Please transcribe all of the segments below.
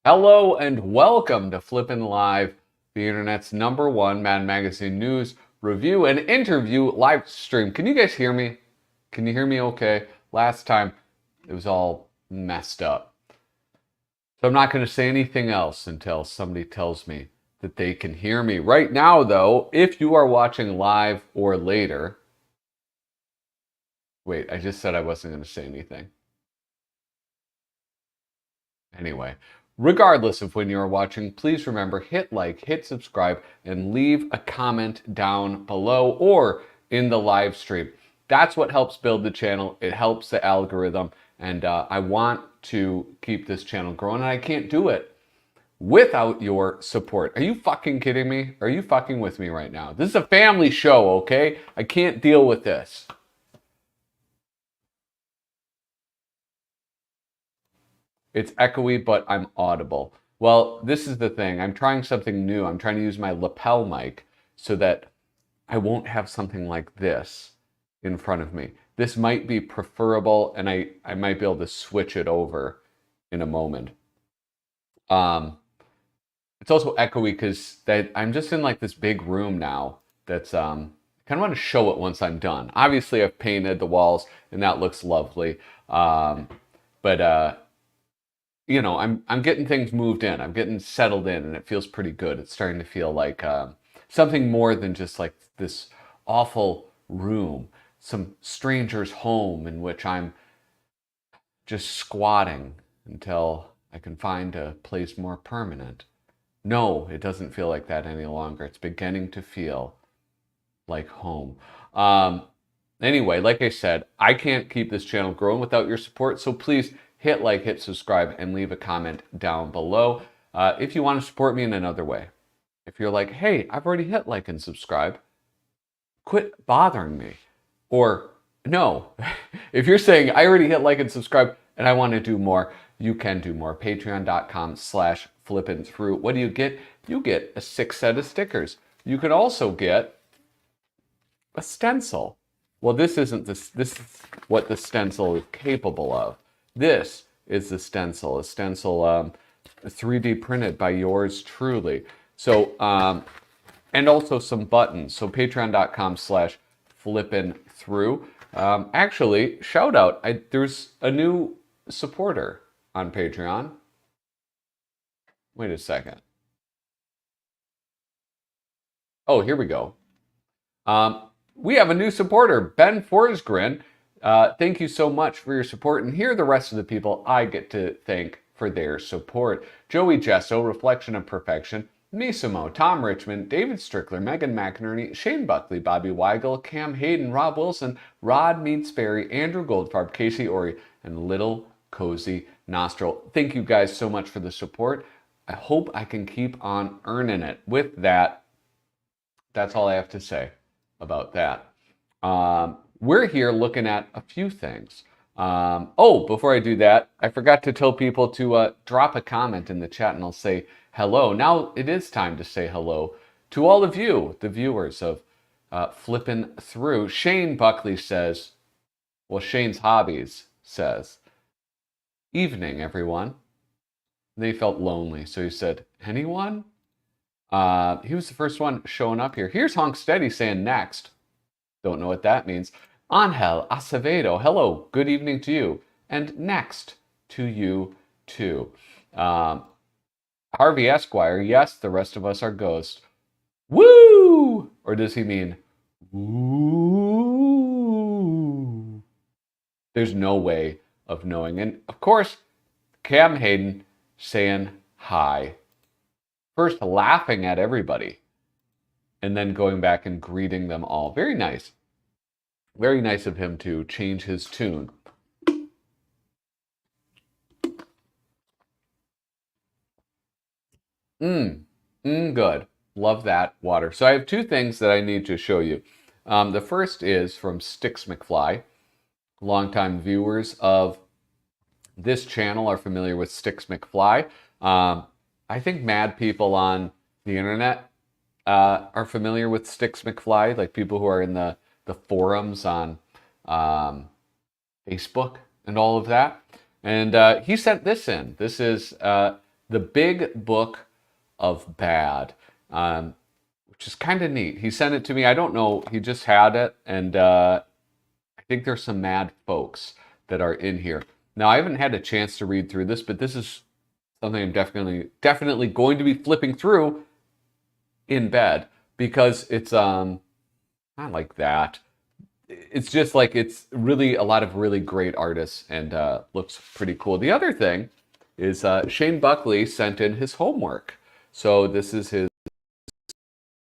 Hello and welcome to Flippin Live, the internet's #1 Mad Magazine news, review, and interview live stream. Can you guys hear me? Can you hear me okay? Last time it was all messed up. So I'm not going to say anything else until somebody tells me that they can hear me. Right now, though, if you are watching live or later... Wait, I just said I wasn't going to say anything. Anyway. Regardless of when you're watching, please remember, hit like, hit subscribe, and leave a comment down below or in the live stream. That's what helps build the channel. It helps the algorithm, and I want to keep this channel growing, and I can't do it without your support. Are you fucking kidding me? Are you fucking with me right now? This is a family show, okay? I can't deal with this. It's echoey, but I'm audible. Well, this is the thing. I'm trying something new. I'm trying to use my lapel mic so that I won't have something like this in front of me. This might be preferable, and I might be able to switch it over in a moment. It's also echoey because I'm just in like this big room now that's I kind of want to show it once I'm done. Obviously, I've painted the walls, and that looks lovely. You know, I'm getting things moved in. I'm getting settled in, and it feels pretty good. It's starting to feel like something more than just like this awful room, some stranger's home in which I'm just squatting until I can find a place more permanent. No, it doesn't feel like that any longer. It's beginning to feel like home. Anyway, like I said, I can't keep this channel growing without your support, so please hit like, hit subscribe, and leave a comment down below if you want to support me in another way. If you're like, hey, I've already hit like and subscribe, quit bothering me. Or no, if you're saying I already hit like and subscribe and I want to do more, you can do more. Patreon.com/flippinthrough. What do you get? You get a 6 set of stickers. You can also get a stencil. Well, this isn't this is what the stencil is capable of. This is the stencil, a stencil 3D printed by yours truly. So, and also some buttons. So patreon.com/flippinthrough. Actually, shout out, there's a new supporter on Patreon. Wait a second. Oh, here we go. We have a new supporter, Ben Forsgren. Thank you so much for your support. And here are the rest of the people I get to thank for their support. Joey Gesso, Reflection of Perfection, Misimo, Tom Richmond, David Strickler, Megan McInerney, Shane Buckley, Bobby Weigel, Cam Hayden, Rob Wilson, Rod Meadsberry, Andrew Goldfarb, Casey Ori, and Little Cozy Nostril. Thank you guys so much for the support. I hope I can keep on earning it. With that, that's all I have to say. about that. We're here looking at a few things. Oh, before I do that, I forgot to tell people to drop a comment in the chat and I'll say hello. Now it is time to say hello to all of you, the viewers of Flippin' Through. Shane Buckley says, well, Shane's Hobbies says, evening, everyone. They felt lonely, so he said, anyone? He was the first one showing up here. Here's Honk Steady saying next. Don't know what that means. Angel Acevedo, hello, good evening to you. And next to you too. Harvey Esquire, yes, the rest of us are ghosts. Woo! Or does he mean woo? There's no way of knowing. And of course, Cam Hayden saying hi. First laughing at everybody and then going back and greeting them all. Very nice. Very nice of him to change his tune. Good. Love that water. So I have two things that I need to show you. The first is from Sticks McFly. Longtime viewers of this channel are familiar with Sticks McFly. I think mad people on the internet are familiar with Sticks McFly, like people who are in the forums on Facebook and all of that. And he sent this in. This is The Big Book of Bad, which is kind of neat. He sent it to me. I don't know. He just had it. And I think there's some mad folks that are in here. Now, I haven't had a chance to read through this, but this is something I'm definitely going to be flipping through in bed because it's not like that. It's just like it's really a lot of really great artists and looks pretty cool. The other thing is Shane Buckley sent in his homework. So this is his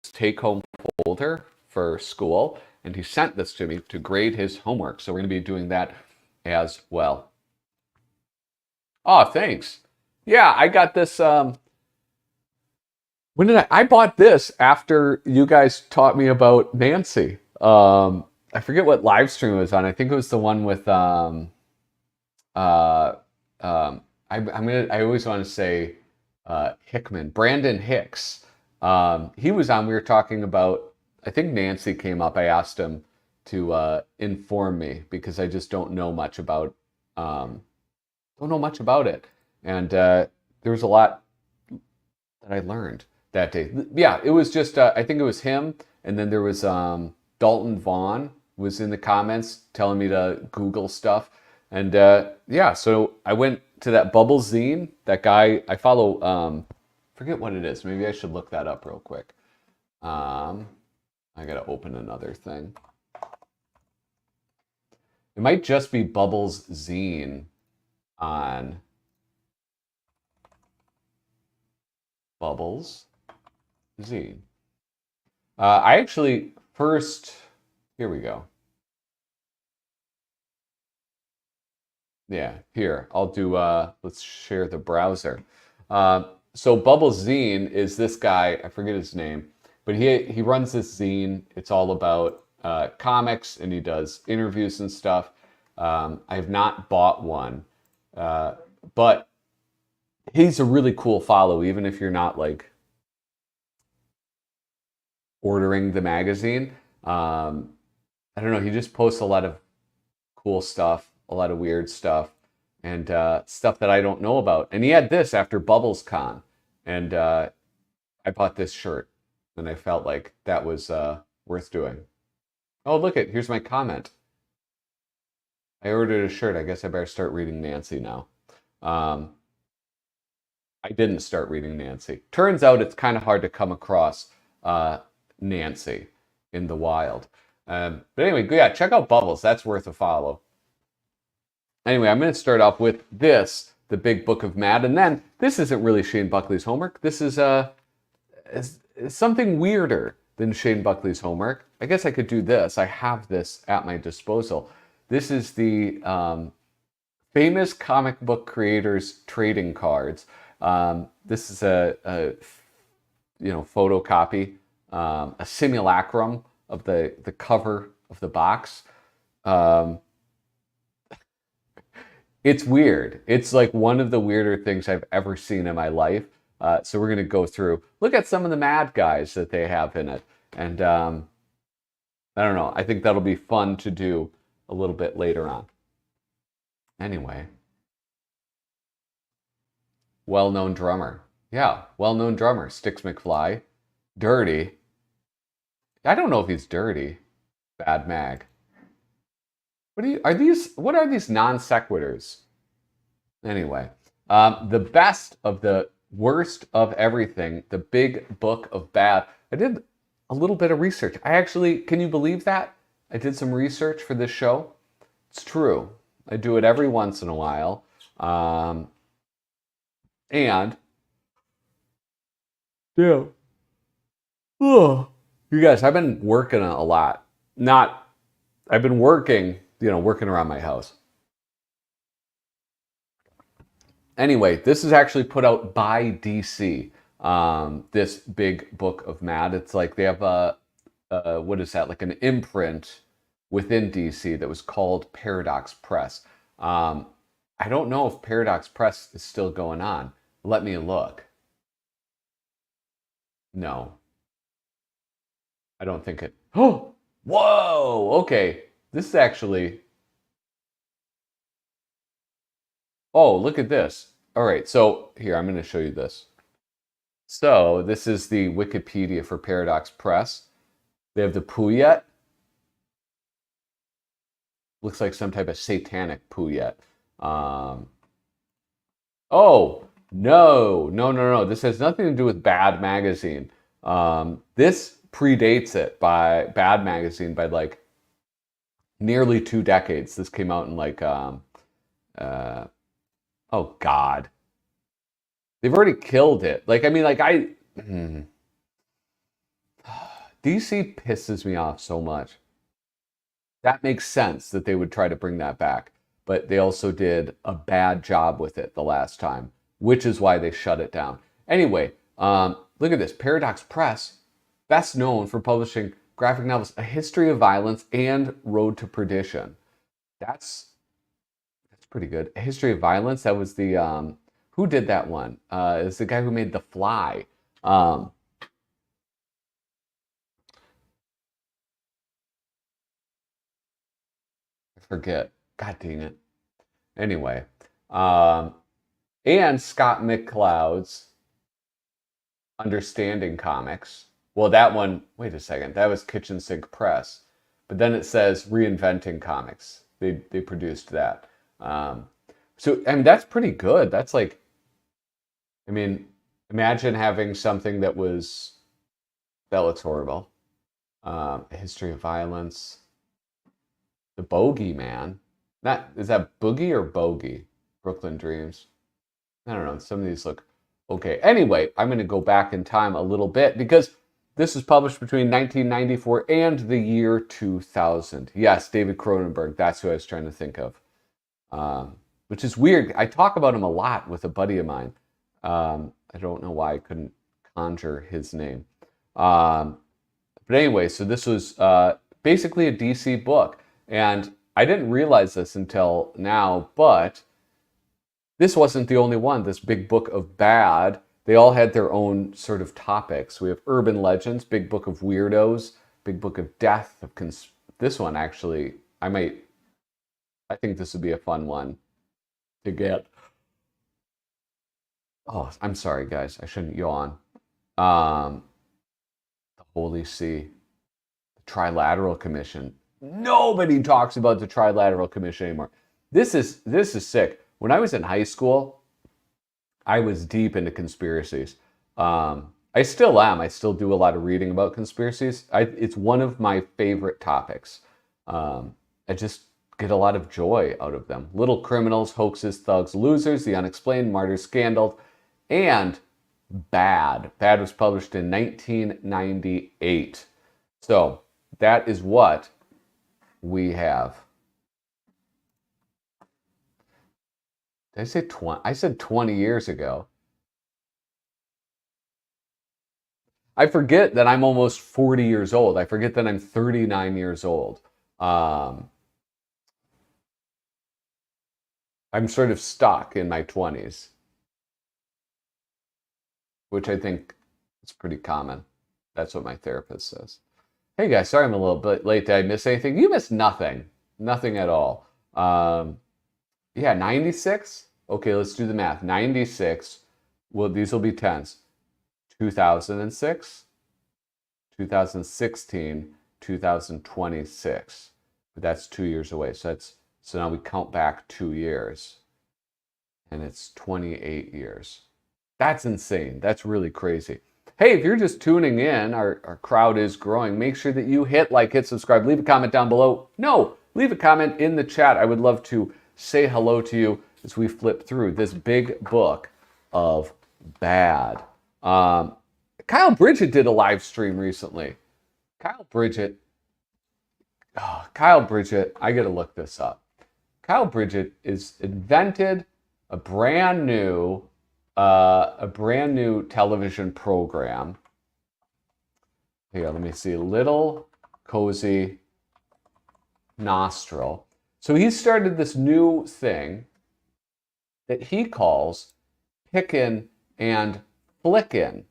take-home folder for school, and he sent this to me to grade his homework. So we're going to be doing that as well. Oh, thanks. Yeah, I got this. When did I bought this after you guys taught me about Nancy. I forget what live stream it was on. I think it was the one with I always want to say Hickman, Brandon Hicks. He was on. We were talking about. I think Nancy came up. I asked him to inform me because I just don't know much about it. And there was a lot that I learned that day. Yeah, it was just I think it was him, and then there was Dalton Vaughn was in the comments telling me to Google stuff. And yeah, so I went to that Bubble Zine. That guy I follow. Forget what it is. Maybe I should look that up real quick. I gotta open another thing. It might just be Bubbles Zine on Bubbles Zine. I actually first. Here we go. Yeah, here, I'll do, let's share the browser. So Bubble Zine is this guy, I forget his name, but he runs this zine. It's all about comics, and he does interviews and stuff. I have not bought one, but he's a really cool follow, even if you're not like ordering the magazine. I don't know, he just posts a lot of cool stuff, a lot of weird stuff, and stuff that I don't know about. And he had this after Bubbles Con, and I bought this shirt, and I felt like that was worth doing. Oh, look it, here's my comment. I ordered a shirt. I guess I better start reading Nancy now. I didn't start reading Nancy. Turns out it's kind of hard to come across Nancy in the wild. But anyway, yeah, check out Bubbles. That's worth a follow. Anyway, I'm going to start off with this, The Big Book of Mad. And then, this isn't really Shane Buckley's homework. This is something weirder than Shane Buckley's homework. I guess I could do this. I have this at my disposal. This is the famous comic book creators trading cards. This is a photocopy, a simulacrum of the cover of the box. Um, it's weird. It's like one of the weirder things I've ever seen in my life. So we're going to go through, look at some of the mad guys that they have in it. And I don't know. I think that'll be fun to do a little bit later on. Anyway, well-known drummer. Yeah, well-known drummer. Styx McFly. Dirty. I don't know if he's dirty. Bad Mag. What are these non sequiturs? Anyway, the best of the worst of everything, the big book of bad. I did a little bit of research. Can you believe that? I did some research for this show. It's true. I do it every once in a while. And, yeah. Oh, you guys, I've been working a lot. I've been working, working around my house. Anyway, this is actually put out by DC. This big book of mad. It's like they have what is that? Like an imprint within DC that was called Paradox Press. I don't know if Paradox Press is still going on. Let me look. No, I don't think it. Oh, whoa. Okay, this is actually. Oh, look at this. All right, so here, I'm going to show you this. So this is the Wikipedia for Paradox Press. They have the Puyet. Looks like some type of satanic Puyet. Oh, no. This has nothing to do with Bad Magazine. This predates it by Bad Magazine by like nearly 2 decades. This came out in like, oh God. They've already killed it. Like, I mean, like DC pisses me off so much. That makes sense that they would try to bring that back. But they also did a bad job with it the last time, which is why they shut it down. Anyway, look at this. Paradox Press, best known for publishing graphic novels, A History of Violence and Road to Perdition. That's pretty good. A History of Violence, that was the, who did that one? It's the guy who made The Fly. I forget. God dang it. Anyway, and Scott McCloud's Understanding Comics. Well, that one, wait a second, that was Kitchen Sink Press. But then it says Reinventing Comics. They produced that. So, I mean, that's pretty good. That's like, I mean, imagine having something that looks horrible. A History of Violence. The Bogeyman. Is that Boogie or Bogey? Brooklyn Dreams. I don't know. Some of these look okay. Anyway, I'm going to go back in time a little bit because this was published between 1994 and the year 2000. Yes, David Cronenberg. That's who I was trying to think of. Which is weird. I talk about him a lot with a buddy of mine. I don't know why I couldn't conjure his name. But anyway, so this was basically a DC book. And I didn't realize this until now, but this wasn't the only one. This big book of bad, they all had their own sort of topics. We have urban legends, big book of weirdos, big book of death. This one, actually, I think this would be a fun one to get. Oh, I'm sorry, guys. I shouldn't yawn. The Holy See, the Trilateral Commission. Nobody talks about the Trilateral Commission anymore. This is sick. When I was in high school, I was deep into conspiracies. I still am. I still do a lot of reading about conspiracies. It's one of my favorite topics. I just get a lot of joy out of them. Little criminals, hoaxes, thugs, losers, the unexplained, martyrs, scandal, and Bad. Bad was published in 1998. So that is what we have. Did I say 20? I said 20 years ago. I forget that I'm almost 40 years old. I forget that I'm 39 years old. I'm sort of stuck in my 20s, which I think is pretty common. That's what my therapist says. Hey guys, sorry I'm a little bit late. Did I miss anything? You missed nothing. Nothing at all. Yeah, 96? Okay, let's do the math. 96, well, these will be tens. 2006, 2016, 2026. But that's 2 years away. So now we count back 2 years. And it's 28 years. That's insane. That's really crazy. Hey, if you're just tuning in, our crowd is growing. Make sure that you hit like, hit subscribe, leave a comment down below. No, leave a comment in the chat. I would love to say hello to you as we flip through this big book of bad. Kyle Bridget did a live stream recently. Kyle Bridget, I gotta look this up. Kyle Bridget is invented a brand new television program. Here, let me see. Little Cozy Nostril. So he started this new thing that he calls Pickin' and Flickin'.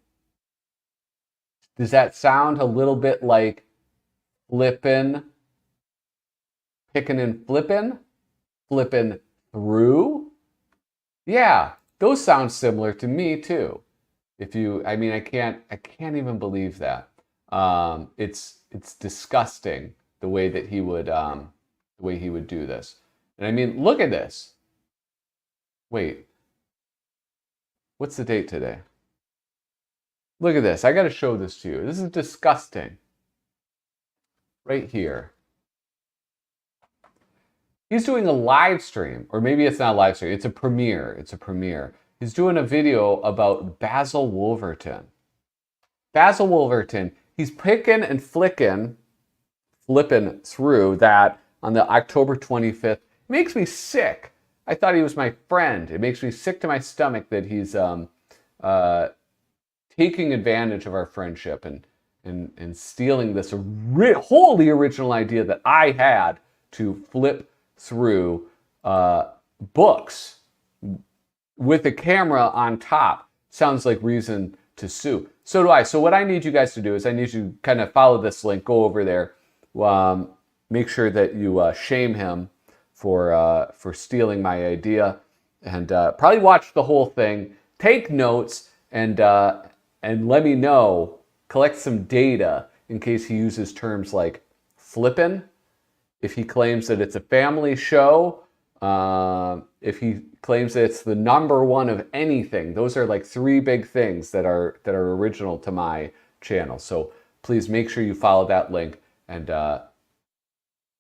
Does that sound a little bit like Flippin', Pickin' and Flippin'? Flippin' through? Yeah, those sound similar to me too. I can't even believe that. It's disgusting the way that he would do this. And I mean, look at this. Wait, what's the date today? Look at this. I got to show this to you. This is disgusting. Right here. He's doing a live stream, or maybe it's not a live stream. It's a premiere. It's a premiere. He's doing a video about Basil Wolverton. Basil Wolverton. He's picking and flipping through that on the October 25th. It makes me sick. I thought he was my friend. It makes me sick to my stomach that he's taking advantage of our friendship and stealing this wholly original idea that I had to flip through books with the camera on top. Sounds like reason to sue. So do I. So what I need you guys to do is I need you to kind of follow this link, go over there, make sure that you shame him for stealing my idea, and probably watch the whole thing, take notes, and let me know, collect some data in case he uses terms like flippin', if he claims that it's a family show, if he claims that it's the #1 of anything. Those are like 3 big things that are original to my channel. So please make sure you follow that link and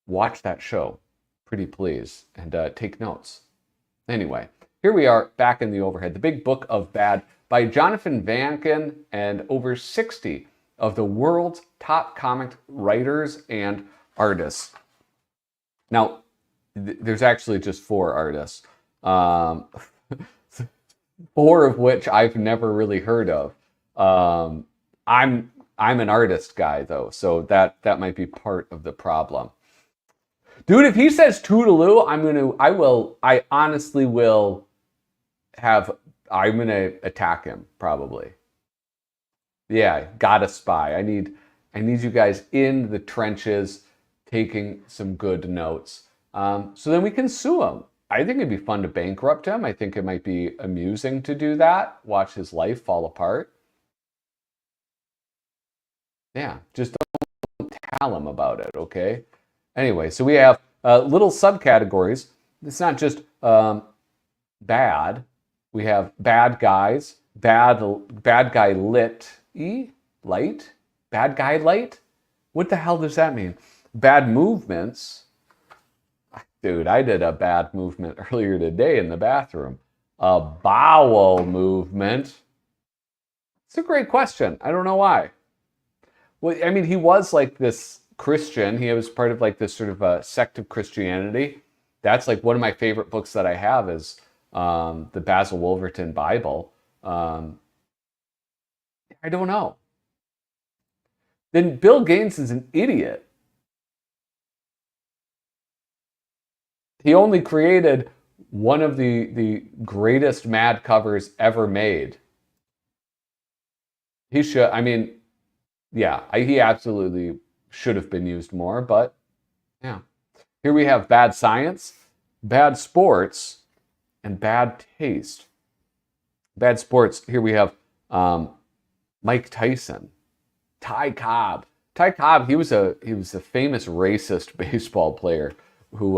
watch that show, pretty please, and take notes. Anyway, here we are back in the overhead. The Big Book of Bad by Jonathan Vanken and over 60 of the world's top comic writers and artists. Now, there's actually just 4 artists, 4 of which I've never really heard of. I'm an artist guy though, so that might be part of the problem. Dude, if he says toodaloo, I'm gonna attack him probably. Yeah, gotta spy. I need you guys in the trenches taking some good notes. So then we can sue him. I think it'd be fun to bankrupt him. I think it might be amusing to do that. Watch his life fall apart. Yeah, just don't tell him about it, okay? Anyway, so we have little subcategories. It's not just bad. We have bad guys, bad guy light, bad guy light. What the hell does that mean? Bad movements. Dude, I did a bad movement earlier today in the bathroom. A bowel movement. It's a great question. I don't know why. Well, I mean, he was like this Christian. He was part of like this sort of a sect of Christianity. That's like one of my favorite books that I have is the Basil Wolverton Bible. I don't know. then Bill Gaines is an idiot. He only created one of the greatest Mad covers ever made. He should, I mean, yeah, he absolutely should have been used more, but yeah. Here we have bad science, bad sports, and bad taste. Bad sports, here we have Mike Tyson, Ty Cobb. Ty Cobb, he was a famous racist baseball player who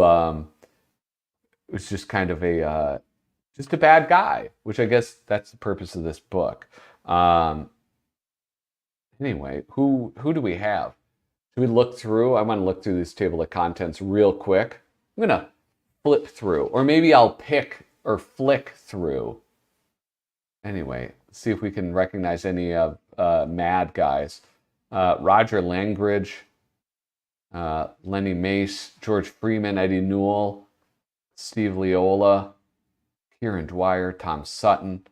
was just kind of just a bad guy, which I guess that's the purpose of this book. Anyway, who do we have? Should we look through? I want to look through this table of contents real quick. I'm going to flip through, or maybe I'll pick or flick through. Anyway, see if we can recognize any of Mad guys. Roger Langridge, Lenny Mace, George Freeman, Eddie Newell, Steve Leola, Kieran Dwyer, Tom Sutton,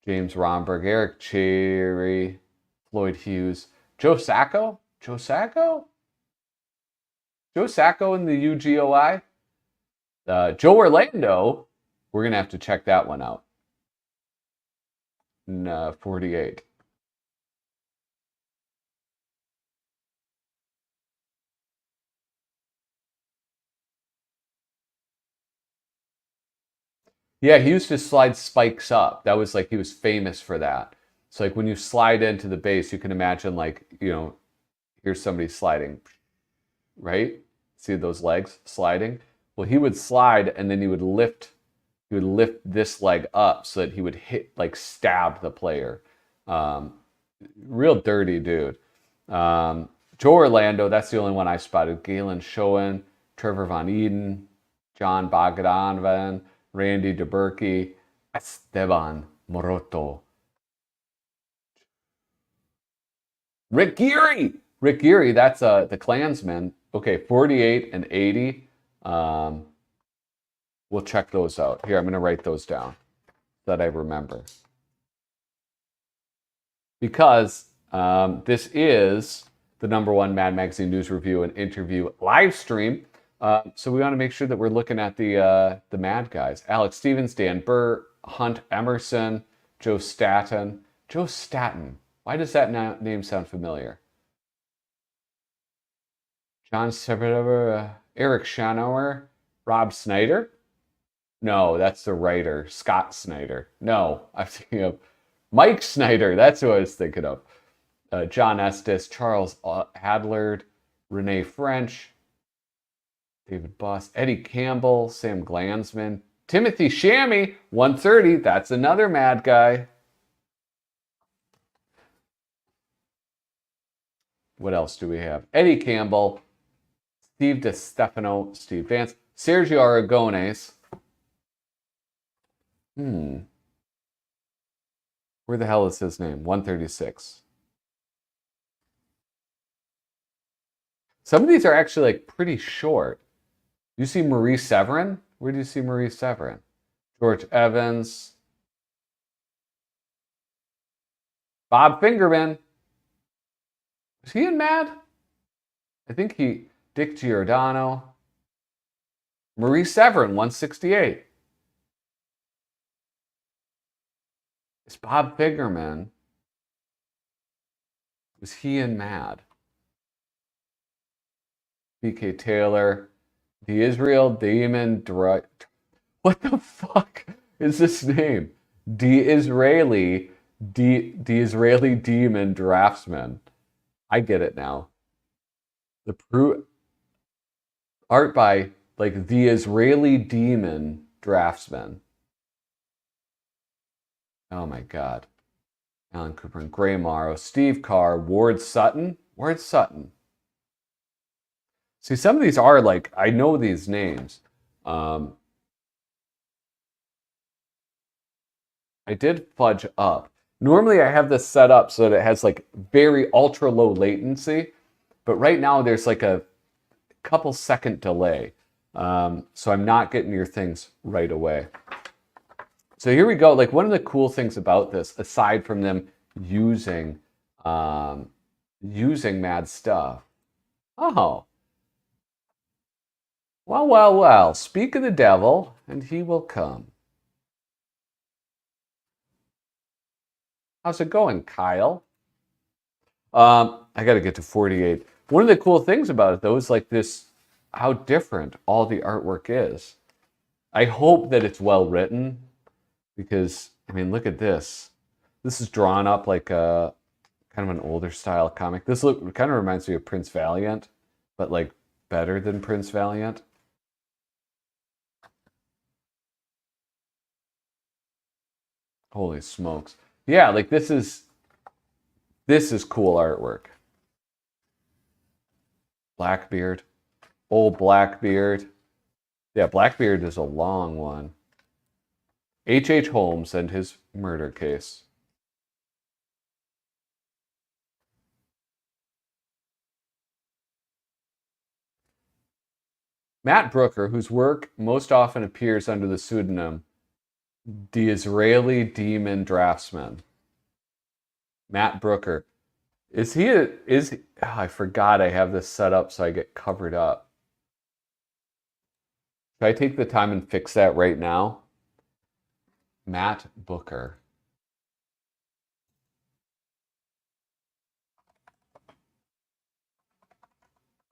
James Romberg, Eric Cherry, Floyd Hughes, Joe Sacco? Joe Sacco? Joe Sacco in the UGOI? Joe Orlando, we're going to have to check that one out. 48. Yeah, he used to slide spikes up. That was like, he was famous for that. So like when you slide into the base, you can imagine like, here's somebody sliding, right? See those legs sliding? Well, he would slide and then he would lift this leg up so that he would stab the player. Real dirty dude. Joe Orlando, that's the only one I spotted. Galen Schoen, Trevor Von Eden, John Bogdanovan, Randy DeBerkey, Esteban Moroto. Rick Geary! Rick Geary, that's the Klansman. Okay, 48 and 80. We'll check those out. Here, I'm going to write those down so that I remember. Because this is the #1 Mad Magazine News Review and Interview live stream. So we want to make sure that we're looking at the Mad guys. Alex Stevens, Dan Burr, Hunt Emerson, Joe Staten. Joe Staten. Why does that name sound familiar? John Severover, Eric Schanower, Rob Snyder. No, that's the writer, Scott Snyder. No, I'm thinking of Mike Snyder. That's who I was thinking of. John Estes, Charles Hadlard, Renee French, David Boss, Eddie Campbell, Sam Glansman, Timothy Shammy, 130. That's another Mad guy. What else do we have? Eddie Campbell, Steve DeStefano, Steve Vance, Sergio Aragones. Where the hell is his name? 136. Some of these are actually like pretty short. You see Marie Severin? Where do you see Marie Severin? George Evans. Bob Fingerman. Was he in Mad? I think Dick Giordano. Marie Severin, 168. It's Bob Fingerman. Was he in Mad? B.K. Taylor. The Israel Demon. What the fuck is this name? The Israeli Demon Draftsman. I get it now. The art by like the Israeli Demon Draftsman. Oh my God. Alan Cooper and Gray Morrow, Steve Carr, Ward Sutton. Ward Sutton. See, some of these are like, I know these names. I did fudge up. Normally I have this set up so that it has like very ultra low latency, but right now there's like a couple second delay. So I'm not getting your things right away. So here we go. Like one of the cool things about this, aside from them using using Mad stuff. Oh, well, well, well. Speak of the devil, and he will come. How's it going, Kyle? I got to get to 48. One of the cool things about it, though, is like this, how different all the artwork is. I hope that it's well written because, I mean, look at this. This is drawn up like a kind of an older style comic. This kind of reminds me of Prince Valiant, but like better than Prince Valiant. Holy smokes. Yeah, like this is cool artwork. Blackbeard. Old Blackbeard. Yeah, Blackbeard is a long one. H. Holmes and his murder case. Matt Brooker, whose work most often appears under the pseudonym The Israeli Demon Draftsman. Matt Brooker. I forgot I have this set up so I get covered up. Should I take the time and fix that right now? Matt Booker.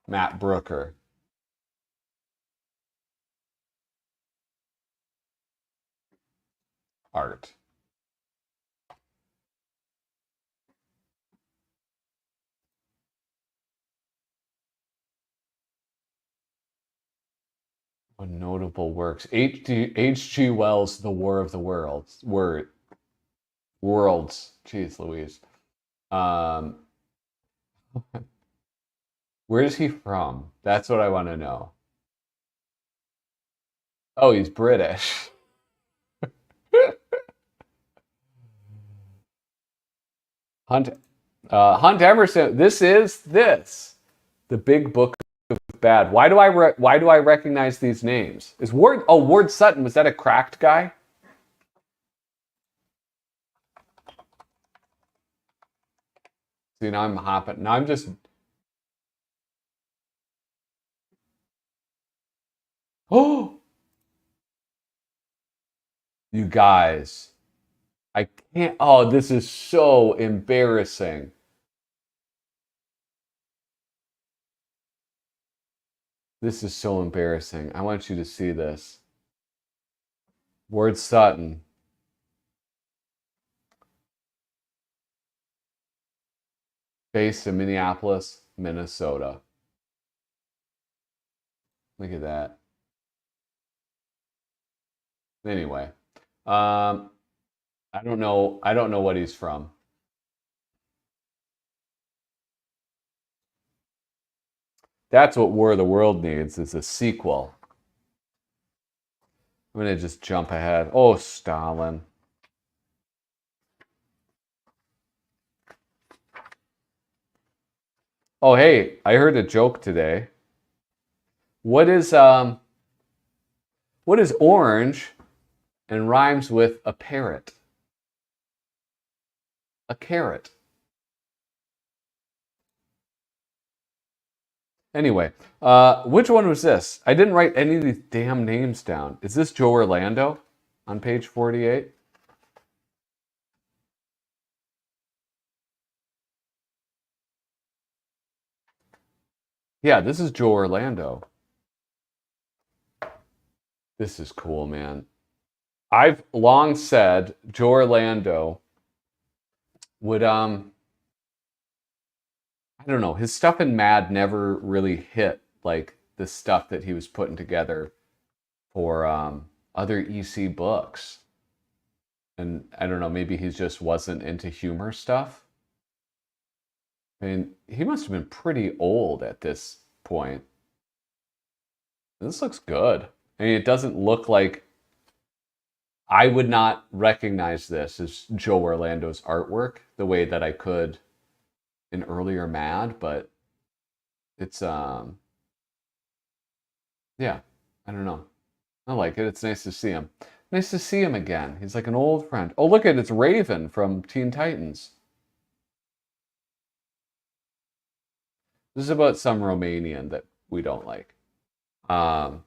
Matt Brooker. Art. What notable works? H.G. Wells' The War of the Worlds. Worlds. Jeez Louise. Um, where is he from? That's what I want to know. Oh, he's British. Hunt Hunt Emerson. This is the big book of bad. Why do I recognize these names? Is Ward Sutton, was that a cracked guy? See, now I'm hopping. Now I'm just oh, you guys. I can't. Oh, this is so embarrassing. This is so embarrassing. I want you to see this. Ward Sutton. Based in Minneapolis, Minnesota. Look at that. Anyway, I don't know. I don't know what he's from. That's what War of the World needs is a sequel. I'm gonna just jump ahead. Oh, Stalin. Oh, hey, I heard a joke today. What is orange and rhymes with a parrot? A carrot. Anyway, which one was this? I didn't write any of these damn names down. Is this Joe Orlando on page 48? Yeah, this is Joe Orlando. This is cool, man. I've long said Joe Orlando would I don't know, his stuff in Mad never really hit like the stuff that he was putting together for other EC books. And I don't know, maybe he just wasn't into humor stuff. I mean, he must have been pretty old at this point. This looks good. I mean, it doesn't look like I would not recognize this as Joe Orlando's artwork the way that I could in earlier Mad, but it's yeah, I don't know. I like it. It's nice to see him. Nice to see him again. He's like an old friend. Oh, look at it's Raven from Teen Titans. This is about some Romanian that we don't like. Um,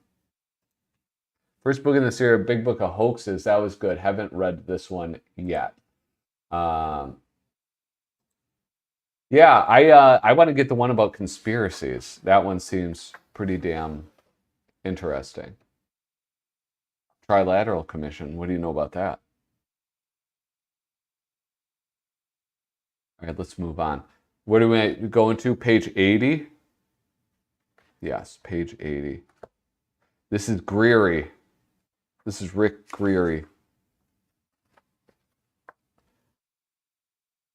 First book in the series, Big Book of Hoaxes. That was good. Haven't read this one yet. Um, yeah, I want to get the one about conspiracies. That one seems pretty damn interesting. Trilateral Commission. What do you know about that? All right, let's move on. What do we go into? Page 80? Yes, page 80. This is Greery. This is Rick Greery.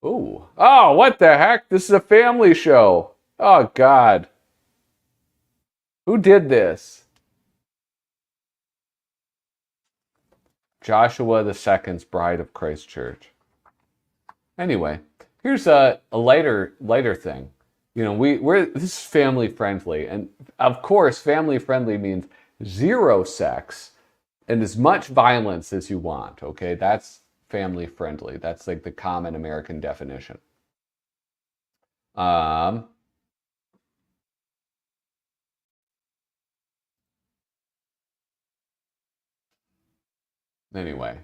Ooh. Oh, what the heck? This is a family show. Oh, God. Who did this? Joshua II's Bride of Christ Church. Anyway, here's a lighter thing. You know, this is family friendly, and of course, family friendly means zero sex and as much violence as you want. Okay, that's family friendly. That's like the common American definition. Um, anyway,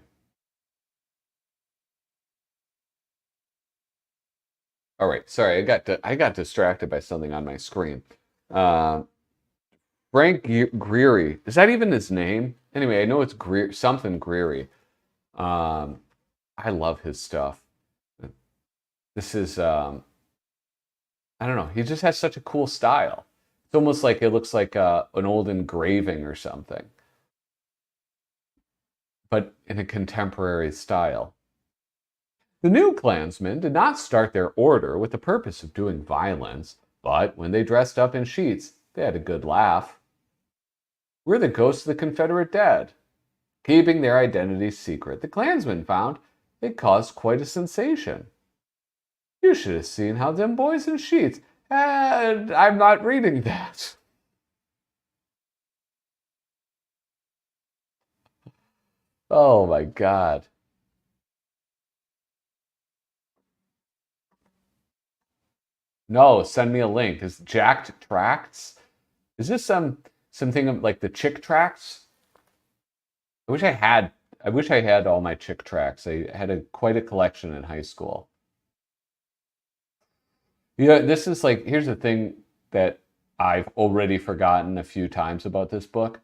all right. Sorry, I got distracted by something on my screen. Um, Frank Greery. Is that even his name? Anyway, I know it's something Greery. Um, I love his stuff. This is I don't know. He just has such a cool style. It's almost like it looks like an old engraving or something, but in a contemporary style. The new Klansmen did not start their order with the purpose of doing violence, but when they dressed up in sheets, they had a good laugh. We're the ghosts of the Confederate dead. Keeping their identities secret, the Klansmen found it caused quite a sensation. You should have seen how them boys in sheets. And I'm not reading that. Oh my God. No, send me a link. Is Jacked Tracts? Is this something of like the Chick Tracts? I wish I had. I wish I had all my Chick Tracts. I had quite a collection in high school. Yeah, this is like here's the thing that I've already forgotten a few times about this book.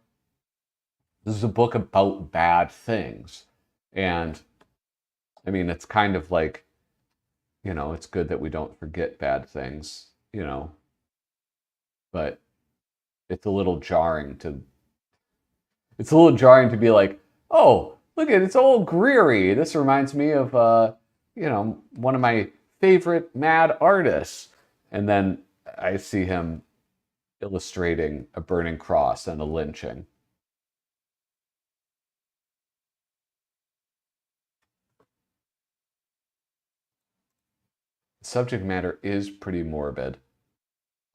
This is a book about bad things, and I mean it's kind of like it's good that we don't forget bad things, but it's a little jarring to be like, oh, look at it's old Greery. This reminds me of one of my favorite mad artists. And then I see him illustrating a burning cross and a lynching. The subject matter is pretty morbid.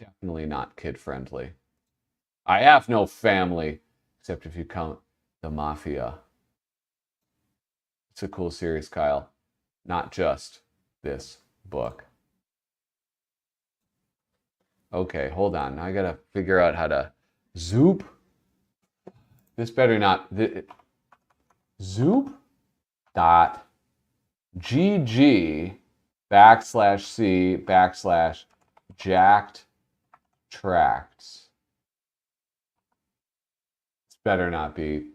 Definitely not kid friendly. I have no family, except if you count the mafia. It's a cool series, Kyle. Not just this book. Okay, hold on. I gotta figure out how to zoop. This better not. Zoop dot gg /c /jacked tracts. This better not be.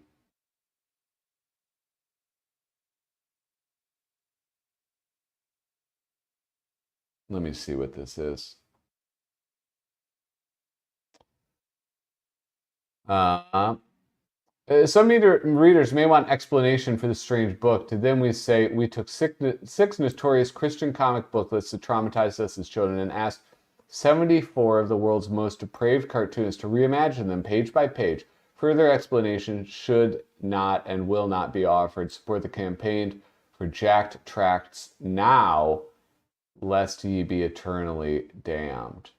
Let me see what this is. Some readers may want explanation for this strange book. To them, we say we took six notorious Christian comic booklets that traumatized us as children and asked 74 of the world's most depraved cartoonists to reimagine them page by page. Further explanation should not and will not be offered. Support the campaign for Jacked Tracts now, lest ye be eternally damned.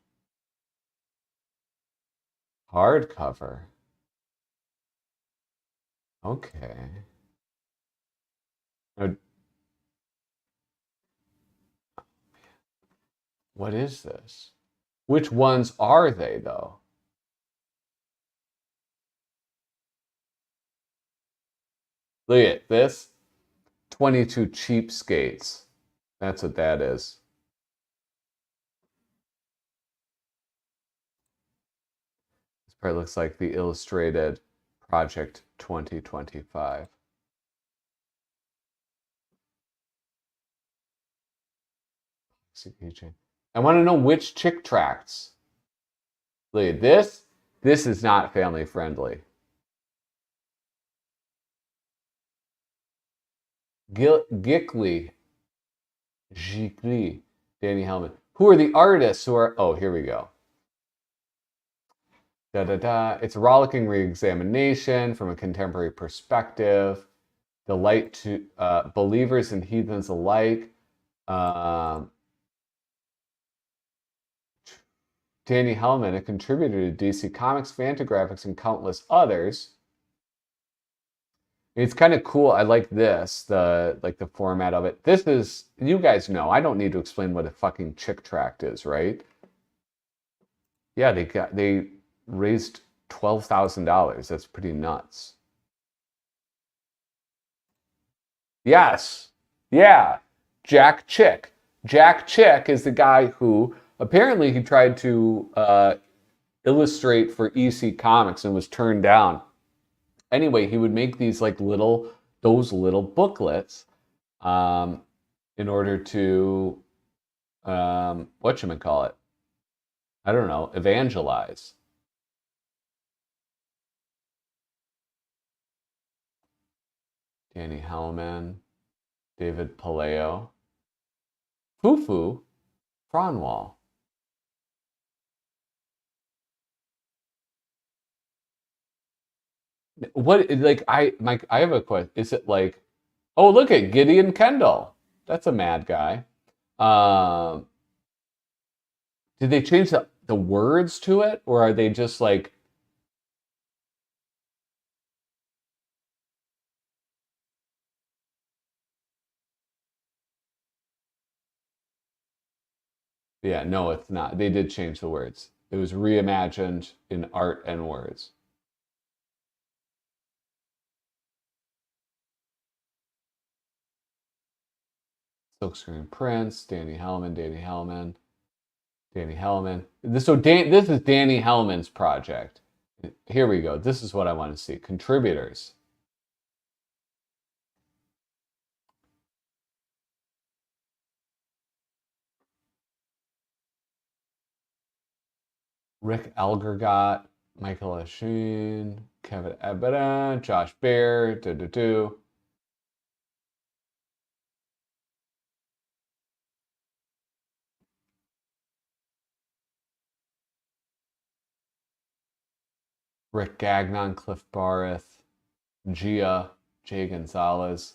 Hardcover. Okay. Now, what is this? Which ones are they, though? Look at this. 22 cheapskates. That's what that is. This part looks like the illustrated Project 2025. I want to know which chick tracts. Look at this. This is not family friendly. Gickley. Danny Hellman. Who are the artists who are... Oh, here we go. It's a rollicking re-examination from a contemporary perspective. Delight to believers and heathens alike. Danny Hellman, a contributor to DC Comics, Fantagraphics, and countless others. It's kind of cool. I like this, the format of it. This is, you guys know, I don't need to explain what a fucking chick tract is, right? Yeah, they raised $12,000. That's pretty nuts. Yes. Yeah. Jack Chick. Jack Chick is the guy who apparently he tried to illustrate for EC Comics and was turned down. Anyway, he would make these like those little booklets in order to whatchamacallit? I don't know, evangelize. Danny Hellman, David Paleo, Fufu, Franwall. What, like, I have a question. Is it like, oh, look at Gideon Kendall. That's a mad guy. Did they change the words to it, or are they just like... Yeah, no, it's not. They did change the words. It was reimagined in art and words. Silkscreen Prince, Danny Hellman. This is Danny Hellman's project. Here we go. This is what I want to see. Contributors. Rick Elgergott, Michael Asheen, Kevin Ebeda, Josh Baer, Rick Gagnon, Cliff Barrett, Gia, Jay Gonzalez.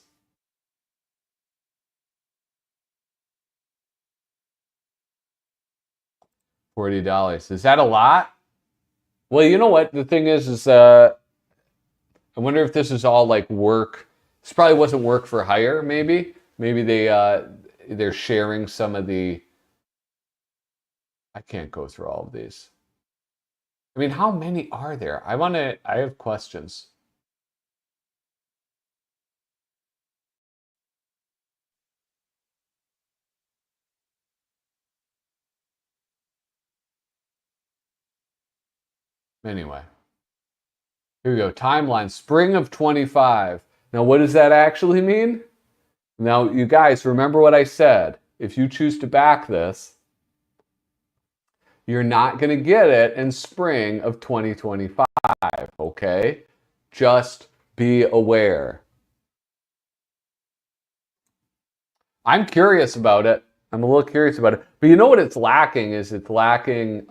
$40. Is that a lot? Well, you know what? The thing is I wonder if this is all like work. This probably wasn't work for hire, maybe. Maybe they're sharing some of the... I can't go through all of these. I mean, how many are there? I have questions. Anyway, here we go. Timeline, spring of 25. Now, what does that actually mean? Now, you guys, remember what I said. If you choose to back this, you're not going to get it in spring of 2025, okay? Just be aware. I'm curious about it. I'm a little curious about it. But you know what it's lacking is it's lacking...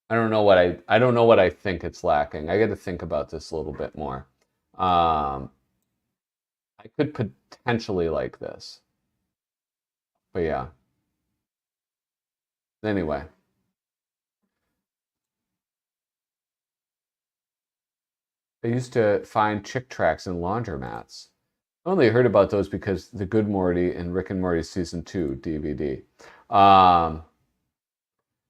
I don't know what I think it's lacking. I got to think about this a little bit more. I could potentially like this. But yeah. Anyway. I used to find chick tracts in laundromats. I only heard about those because the Good Morty and Rick and Morty season 2 DVD. Um,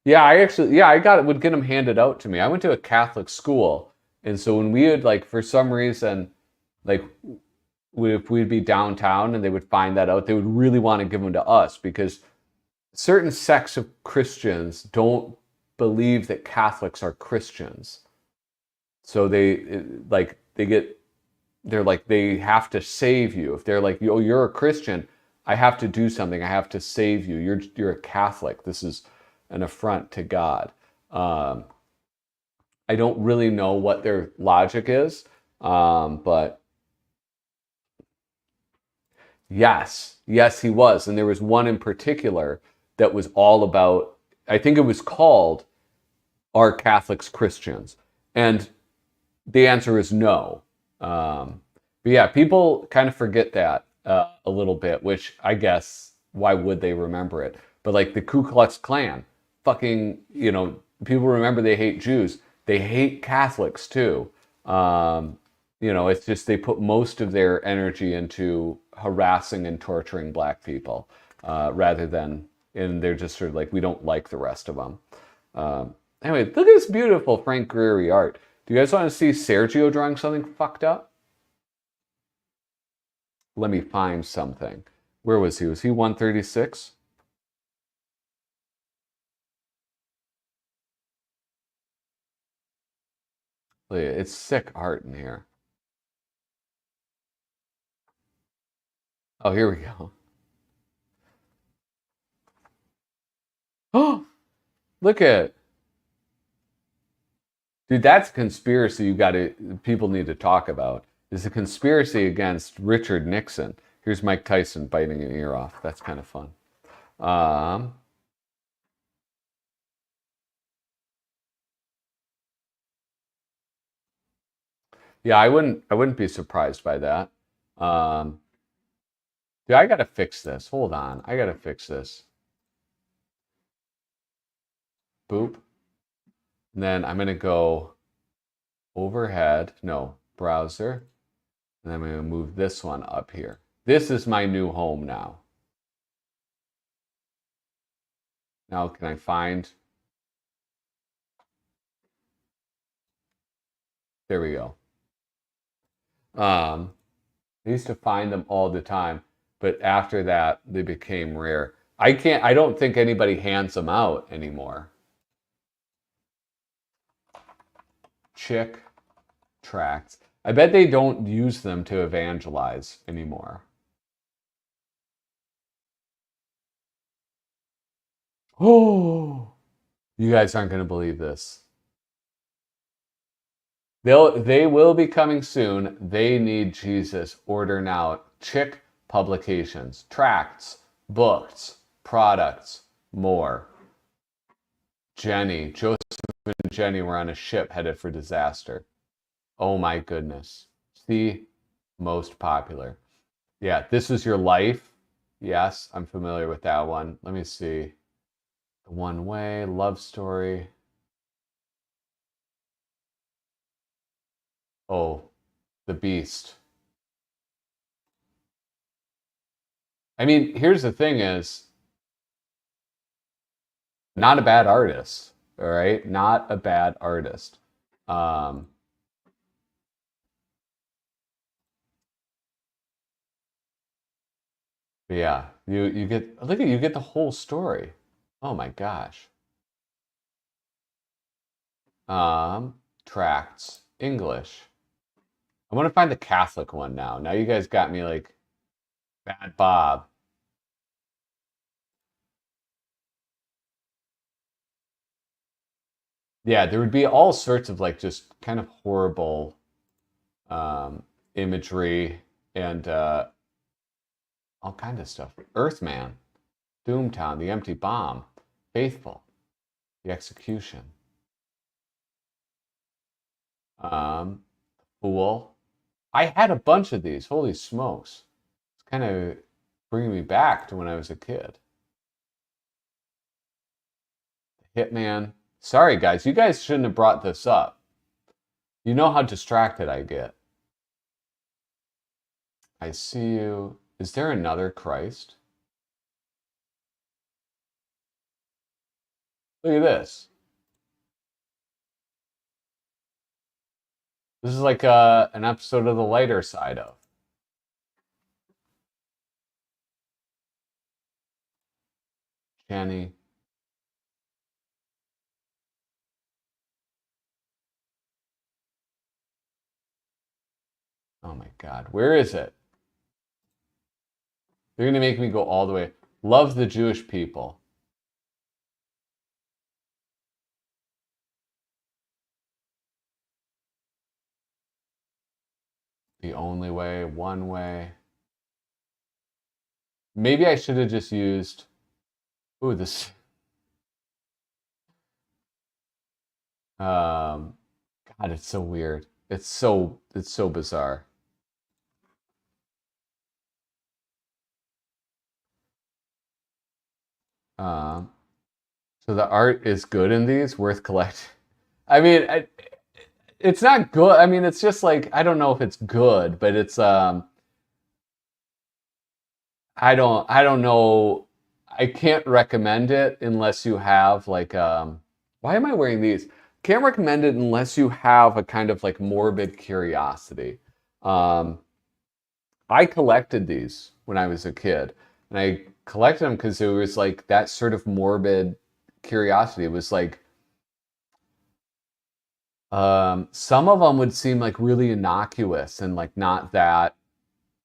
yeah, I got would get them handed out to me. I went to a Catholic school, and so when we would like for some reason, like if we'd be downtown and they would find that out, they would really want to give them to us because certain sects of Christians don't believe that Catholics are Christians. So they're like they have to save you. If they're like, oh, you're a Christian, I have to do something. I have to save you. You're a Catholic. This is an affront to God. Um, I don't really know what their logic is, but yes, he was. And there was one in particular that was all about, I think it was called Are Catholics Christians? And the answer is no. But yeah, people kind of forget that a little bit, which I guess, why would they remember it? But like the Ku Klux Klan, fucking, people remember they hate Jews. They hate Catholics too. It's just they put most of their energy into harassing and torturing black people rather than, and they're just sort of like, we don't like the rest of them. Anyway, look at this beautiful Frank Gehry art. Do you guys want to see Sergio drawing something fucked up? Let me find something. Where was he? Was he 136? It's sick art in here. Oh, here we go. Oh, look at, dude, that's a conspiracy people need to talk about. It's a conspiracy against Richard Nixon. Here's Mike Tyson biting an ear off. That's kind of fun. Um, yeah, I wouldn't be surprised by that. Um, yeah, I gotta fix this. Hold on, I gotta fix this. Boop. And then I'm gonna go overhead. No, browser. And I'm gonna move this one up here. This is my new home now. Now can I find? There we go. I used to find them all the time, but after that, they became rare. I don't think anybody hands them out anymore. Chick tracts. I bet they don't use them to evangelize anymore. Oh, you guys aren't going to believe this. They will be coming soon. They need Jesus. Order now. Chick publications, tracts, books, products, more. Joseph and Jenny were on a ship headed for disaster. Oh my goodness. The most popular. Yeah, This Is Your Life. Yes, I'm familiar with that one. Let me see. The One Way, Love Story. Oh, The Beast. I mean, here's the thing is, not a bad artist. All right, not a bad artist. Um, yeah, you get look at you get the whole story. Oh my gosh. Tracts, English. I want to find the Catholic one now. Now you guys got me like Bad Bob. Yeah, there would be all sorts of like just kind of horrible imagery and all kind of stuff. Earthman, Doomtown, The Empty Bomb, Faithful, The Execution, um, Fool. I had a bunch of these. Holy smokes! It's kind of bringing me back to when I was a kid. Hitman. Sorry, guys. You guys shouldn't have brought this up. You know how distracted I get. I see you. Is there another Christ? Look at this. This is like an episode of the lighter side of Jenny. Oh my God. Where is it? They're going to make me go all the way. Love the Jewish people. The only way, one way. Maybe I should have just used. Ooh, this. God, it's so weird. It's so bizarre. Um, so the art is good in these, worth collecting. I mean, it's not good. I mean, it's just like I don't know if it's good, but it's I don't know. I can't recommend it unless you have like why am I wearing these? Can't recommend it unless you have a kind of like morbid curiosity. Um, I collected these when I was a kid, and I collected them because it was like that sort of morbid curiosity. It was like some of them would seem like really innocuous and like not that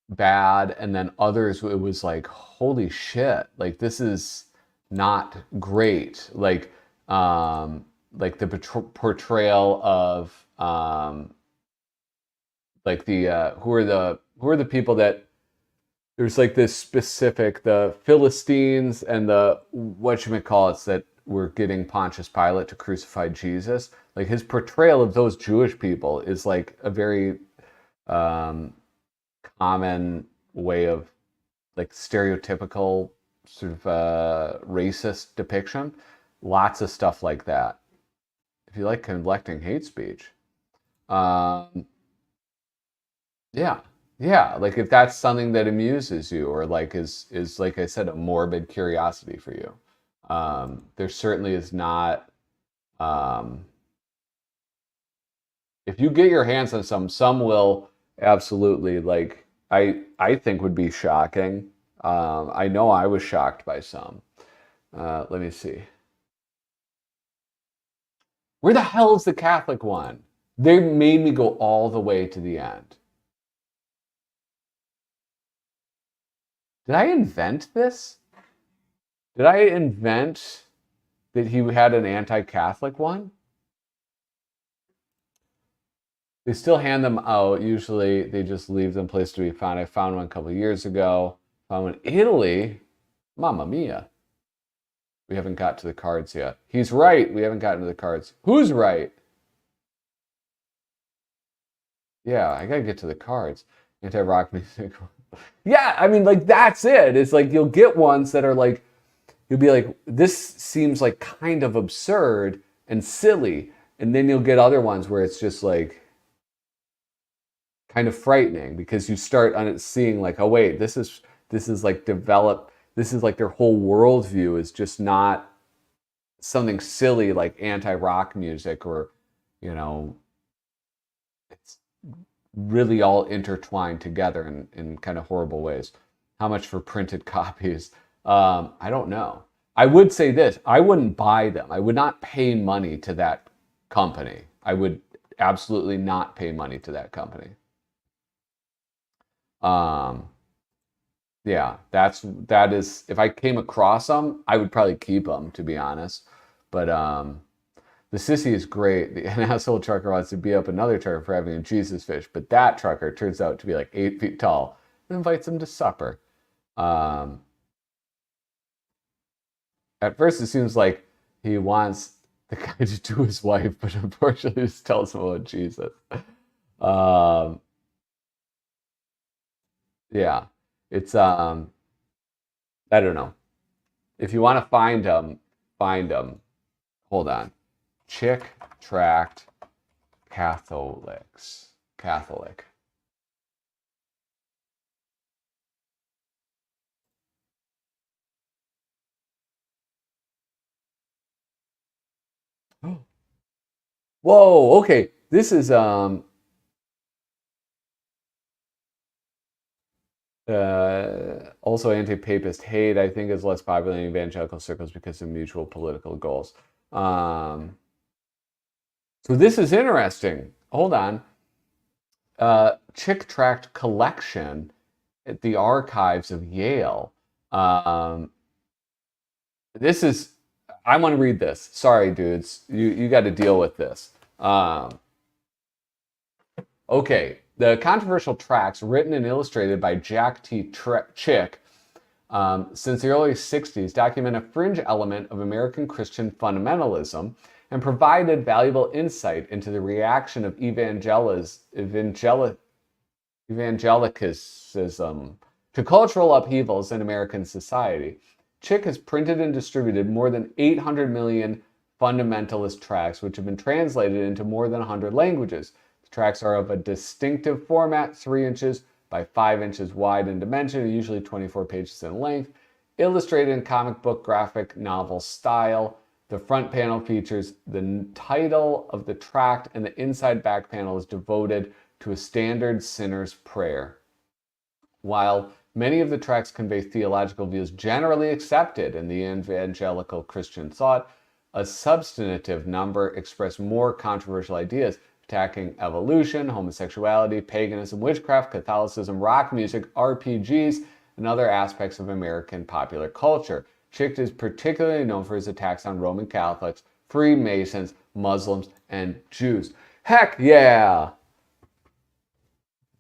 bad, and then others it was like holy shit, like this is not great. Like the portrayal of like the who are the people that there's like this specific the Philistines and the whatchamacallits that were getting Pontius Pilate to crucify Jesus. Like his portrayal of those Jewish people is like a very um, common way of like stereotypical sort of racist depiction. Lots of stuff like that. If you like collecting hate speech, um, yeah, yeah. Like if that's something that amuses you, or like is like I said, a morbid curiosity for you, there certainly is not. Um, if you get your hands on some will absolutely like I think would be shocking. I know I was shocked by some. Let me see. Where the hell is the Catholic one? They made me go all the way to the end. Did I invent this? Did I invent that he had an anti-Catholic one? They still hand them out. Usually they just leave them place to be found. I found one a couple of years ago. Found one in Italy. Mamma mia. We haven't got to the cards yet. He's right. We haven't gotten to the cards. Who's right? Yeah, I gotta get to the cards. Anti-rock music. Yeah, I mean, like that's it. It's like you'll get ones that are like you'll be like, this seems like kind of absurd and silly, and then you'll get other ones where it's just like kind of frightening because you start on it seeing like, oh wait, this is like developed. This is like their whole worldview is just not something silly like anti-rock music or you know it's really all intertwined together in kind of horrible ways. How much for printed copies? I don't know. I would say this: I wouldn't buy them. I would not pay money to that company. I would absolutely not pay money to that company. Um, yeah, that is. If I came across them, I would probably keep them, to be honest. But the sissy is great. An asshole trucker wants to beat up another trucker for having a Jesus fish, but that trucker turns out to be like 8 feet tall and invites him to supper. Um, at first, it seems like he wants the guy to do his wife, but unfortunately, just tells him about Jesus. Um, yeah, it's I don't know. If you want to find them, find them. Hold on, Chick Tract Catholics. Catholic. Whoa, okay. This is also anti-papist hate, I think, is less popular in evangelical circles because of mutual political goals. So this is interesting. Hold on. Chick tract collection at the archives of Yale. Um, this is, I want to read this. Sorry, dudes. You got to deal with this. Okay. The controversial tracts written and illustrated by Jack T. Chick since the early 60s document a fringe element of American Christian fundamentalism and provided valuable insight into the reaction of evangelicism to cultural upheavals in American society. Chick has printed and distributed more than 800 million fundamentalist tracts, which have been translated into more than 100 languages. The tracts are of a distinctive format, 3 inches by 5 inches wide in dimension, and usually 24 pages in length, illustrated in comic book graphic novel style. The front panel features the title of the tract, and the inside back panel is devoted to a standard sinner's prayer. While many of the tracts convey theological views generally accepted in the evangelical Christian thought, a substantive number express more controversial ideas, attacking evolution, homosexuality, paganism, witchcraft, Catholicism, rock music, RPGs, and other aspects of American popular culture. Chick is particularly known for his attacks on Roman Catholics, Freemasons, Muslims, and Jews. Heck yeah!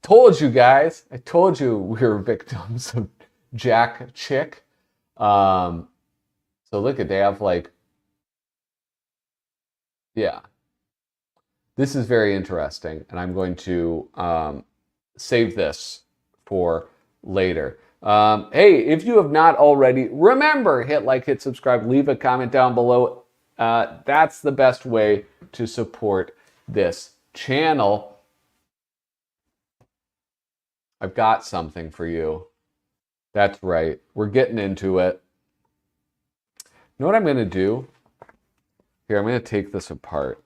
Told you guys. I told you we were victims of Jack Chick. So look at, they have like, yeah. This is very interesting, and I'm going to save this for later. Hey, if you have not already, remember, hit like, hit subscribe, leave a comment down below. That's the best way to support this channel. I've got something for you. That's right. We're getting into it. You know what I'm going to do? Here, I'm going to take this apart,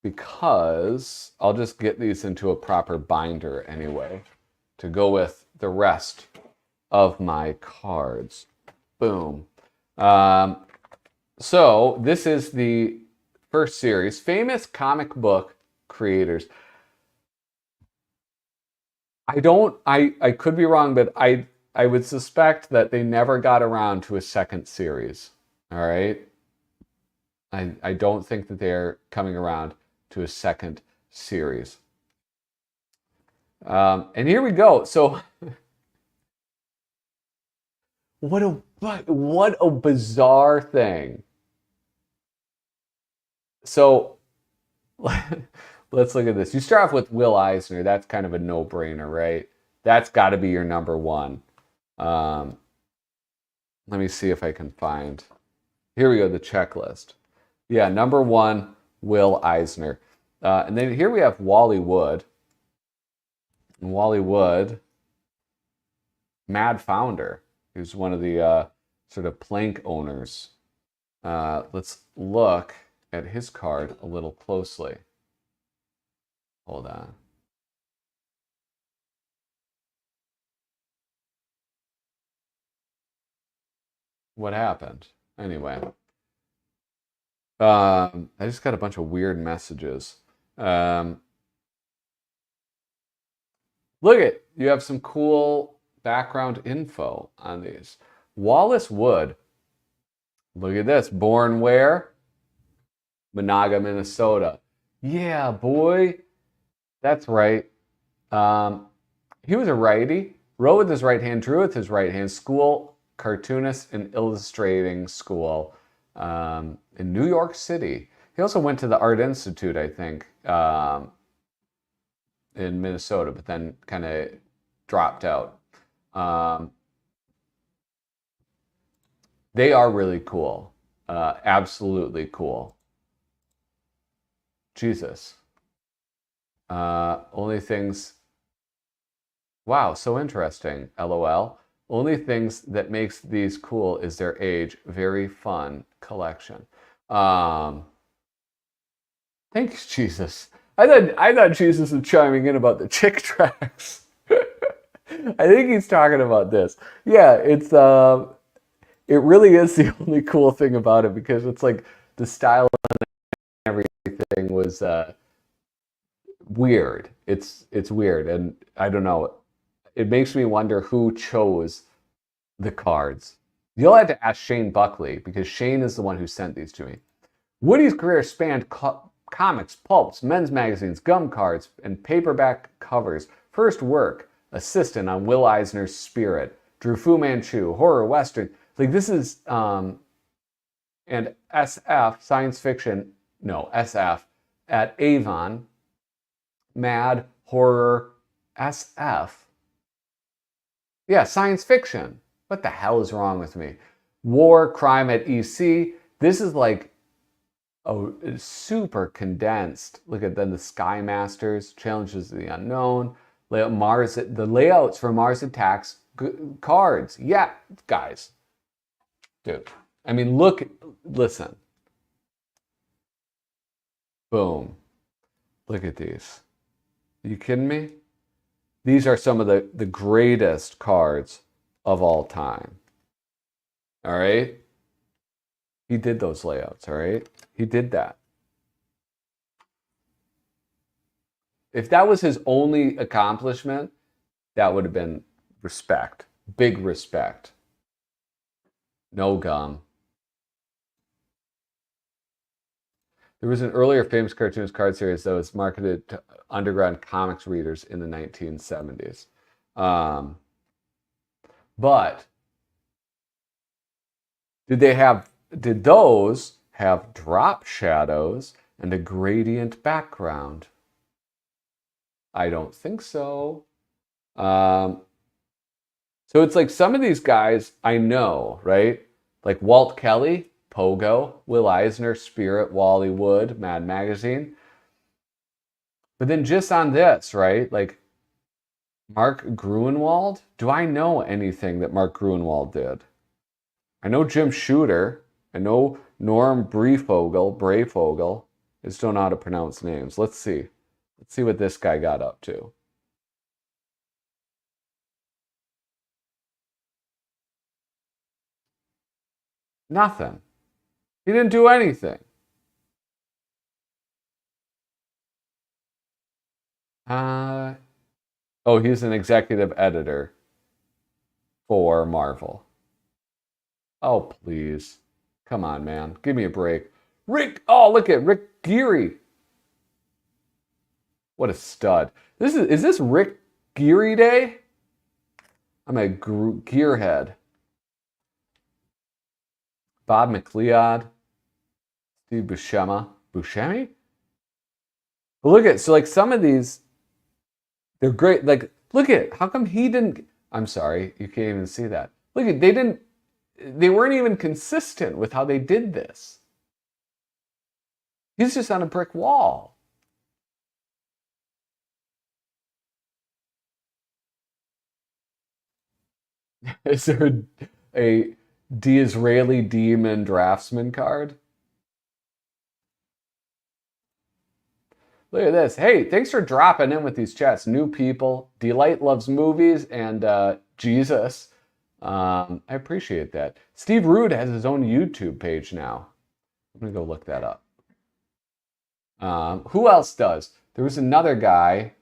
because I'll just get these into a proper binder anyway to go with the rest of my cards. Boom. So this is the first series, Famous Comic Book Creators. I could be wrong, but I would suspect that they never got around to a second series. All right. I don't think that they're coming around to a second series. And here we go. So what a bizarre thing. So let's look at this. You start off with Will Eisner. That's kind of a no-brainer, right? That's got to be your number one. Let me see if I can find. Here we go, the checklist. Yeah, number one, Will Eisner. And then here we have Wally Wood. And Wally Wood, mad founder. He was one of the sort of plank owners. Let's look at his card a little closely. Hold on. What happened? Anyway. I just got a bunch of weird messages. Look at, you have some cool background info on these. Wallace Wood. Look at this. Born where? Monaga, Minnesota. Yeah, boy. That's right. He was a righty. Wrote with his right hand, drew with his right hand. School cartoonist and illustrating school in New York City. He also went to the Art Institute, I think, in Minnesota, but then kind of dropped out. They are really cool. Absolutely cool. Jesus. Only things. Wow, so interesting. LOL. Only things that makes these cool is their age. Very fun collection. Um, Thanks, Jesus. I thought Jesus was chiming in about the chick tracks. I think he's talking about this. Yeah, it really is the only cool thing about it because it's like the style and everything was weird. It's weird, and I don't know. It makes me wonder who chose the cards. You'll have to ask Shane Buckley because Shane is the one who sent these to me. Woody's career spanned comics, pulps, men's magazines, gum cards, and paperback covers. First work, assistant on Will Eisner's Spirit, drew Fu Manchu, horror, western. Like this is, and SF, science fiction, no, SF, at Avon, Mad, horror, SF. Yeah, science fiction. What the hell is wrong with me? War, crime at EC. This is like super condensed. Look at then the Sky Masters, Challenges of the Unknown, Mars, the layouts for Mars Attacks cards. Yeah, guys. Dude. I mean, listen. Boom. Look at these. Are you kidding me? These are some of the greatest cards of all time. All right? He did those layouts, all right? He did that. If that was his only accomplishment, that would have been respect. Big respect. No gum. There was an earlier famous cartoonist card series that was marketed to underground comics readers in the 1970s. But did those have drop shadows and a gradient background? I don't think so. So it's like some of these guys I know, right? Like Walt Kelly, Pogo, Will Eisner, Spirit, Wally Wood, Mad Magazine. But then just on this, right? Like Mark Gruenwald. Do I know anything that Mark Gruenwald did? I know Jim Shooter. I know Norm Brayfogle. I just don't know how to pronounce names. Let's see. Let's see what this guy got up to. Nothing. He didn't do anything. Oh, he's an executive editor for Marvel. Oh, please. Come on, man. Give me a break. Oh, look at Rick Geary. What a stud. Is this Rick Geary Day? I'm a gearhead. Bob McLeod. Steve Buscema. Buscemi? But look at, so like some of these, they're great. Like, look at, how come he didn't, I'm sorry, you can't even see that. Look at, they weren't even consistent with how they did this. He's just on a brick wall. Is there a Disraeli Demon Draftsman card? Look at this. Hey, thanks for dropping in with these chats. New people, Delight loves movies, and Jesus. I appreciate that. Steve Rude has his own YouTube page now. I'm going to go look that up. Who else does? There was another guy.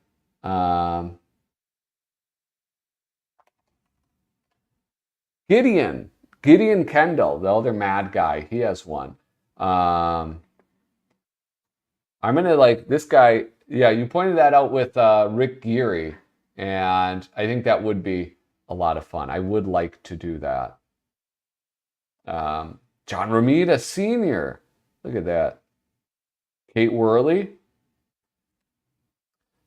Gideon Kendall, the other mad guy. He has one. I'm going to like this guy. Yeah, you pointed that out with Rick Geary. And I think that would be a lot of fun. I would like to do that. John Romita Sr. Look at that. Kate Worley.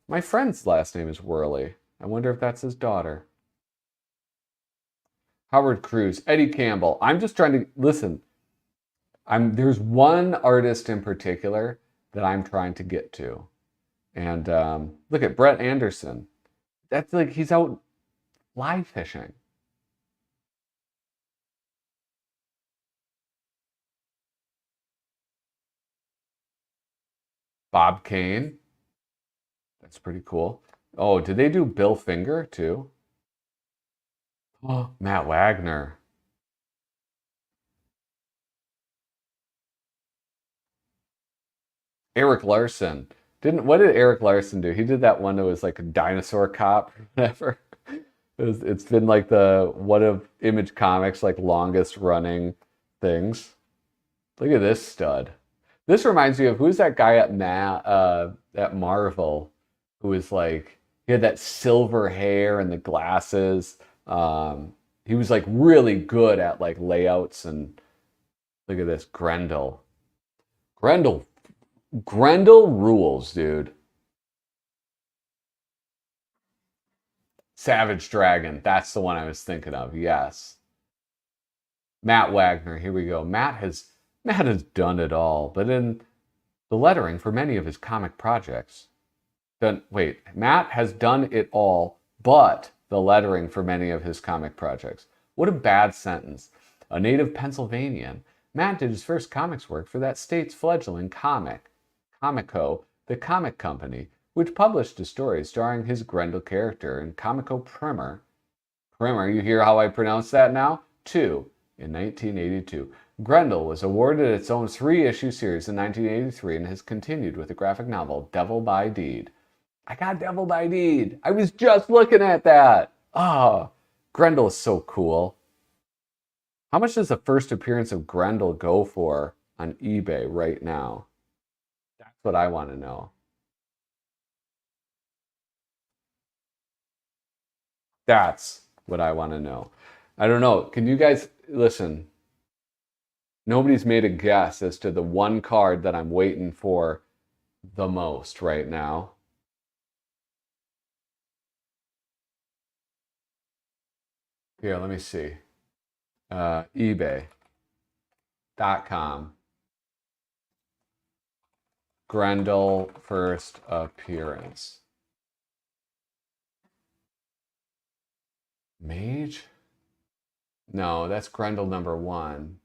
My friend's last name is Worley. I wonder if that's his daughter. Howard Cruz. Eddie Campbell. I'm just trying to listen. There's one artist in particular that I'm trying to get to. And look at Brett Anderson. That's like he's out fly fishing. Bob Kane. That's pretty cool. Oh, did they do Bill Finger too? Oh, Matt Wagner. Eric Larson. What did Eric Larson do? He did that one that was like a dinosaur cop or whatever. It's been like the one of Image Comics like longest running things. Look at this stud. This reminds me of who's that guy at Marvel who was like he had that silver hair and the glasses. He was like really good at like layouts and look at this Grendel. Grendel Grendel rules, dude. Savage Dragon. That's the one I was thinking of. Yes. Matt Wagner. Here we go. Matt has done it all, but in the lettering for many of his comic projects. Matt has done it all, but the lettering for many of his comic projects. What a bad sentence. A native Pennsylvanian, Matt did his first comics work for that state's fledgling Comico, the comic company, which published a story starring his Grendel character in Comico Primer. Primer, you hear how I pronounce that now? 2, in 1982. Grendel was awarded its own 3-issue series in 1983 and has continued with the graphic novel Devil by Deed. I got Devil by Deed. I was just looking at that. Oh, Grendel is so cool. How much does the first appearance of Grendel go for on eBay right now? That's what I want to know. That's what I want to know. I don't know. Can you guys listen? Nobody's made a guess as to the one card that I'm waiting for the most right now. Here, let me see. eBay.com. Grendel first appearance. Mage? No, that's Grendel number 1.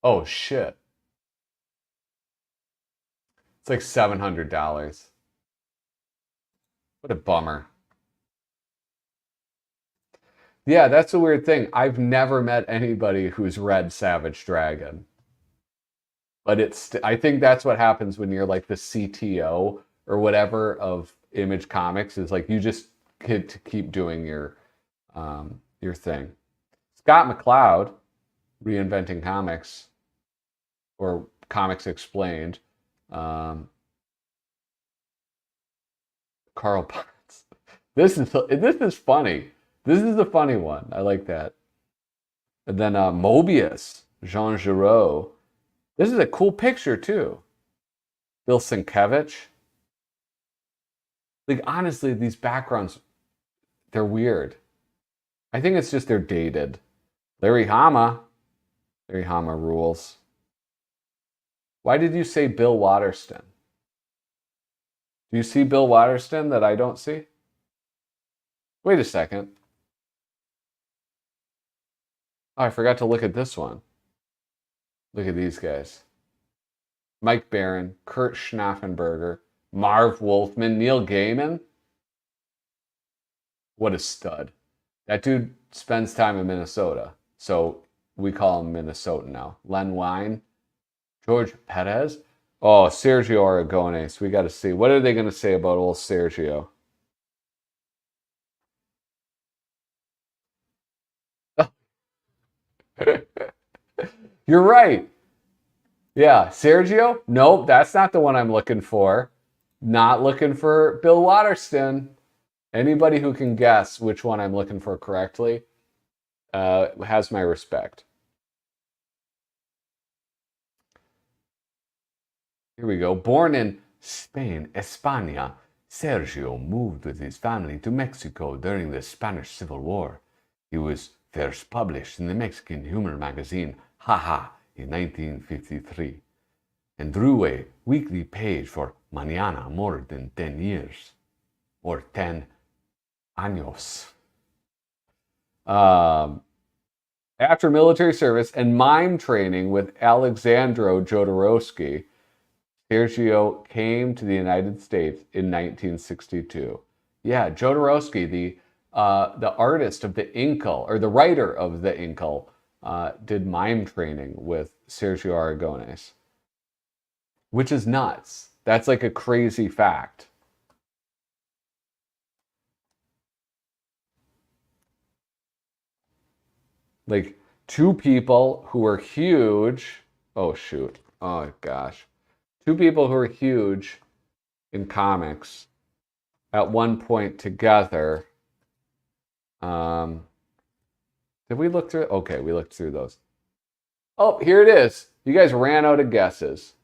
Oh shit. It's like $700. What a bummer. Yeah, that's a weird thing. I've never met anybody who's read Savage Dragon. But I think that's what happens when you're like the CTO or whatever of Image Comics is like you just get to keep doing your thing. Scott McCloud, Reinventing Comics or Comics Explained. Carl Potts. This is funny. This is a funny one. I like that. And then Mobius, Jean Giraud. This is a cool picture too. Bill Sienkiewicz. Like honestly, these backgrounds, they're weird. I think it's just they're dated. Larry Hama. Larry Hama rules. Why did you say Bill Waterston? Do you see Bill Waterston that I don't see? Wait a second. Oh, I forgot to look at this one. Look at these guys. Mike Barron, Kurt Schnaffenberger, Marv Wolfman, Neil Gaiman. What a stud. That dude spends time in Minnesota. So we call him Minnesotan now. Len Wein, George Perez. Oh, Sergio Aragones. We got to see. What are they going to say about old Sergio? You're right. Yeah, Sergio? Nope, that's not the one I'm looking for. Not looking for Bill Waterston. Anybody who can guess which one I'm looking for correctly has my respect. Here we go. Born in Spain, España, Sergio moved with his family to Mexico during the Spanish Civil War. He was first published in the Mexican humor magazine Haha in 1953 and drew a weekly page for Mañana more than 10 years, or 10 años. After military service and mime training with Alexandro Jodorowsky, Sergio came to the United States in 1962. Yeah, Jodorowsky, the artist of the Inkle, or the writer of the Inkle, did mime training with Sergio Aragones, which is nuts. That's like a crazy fact. Like two people who are huge. Oh, shoot. Oh, gosh. Two people who are huge in comics at one point together. Did we look through? Okay, we looked through those. Oh, here it is. You guys ran out of guesses.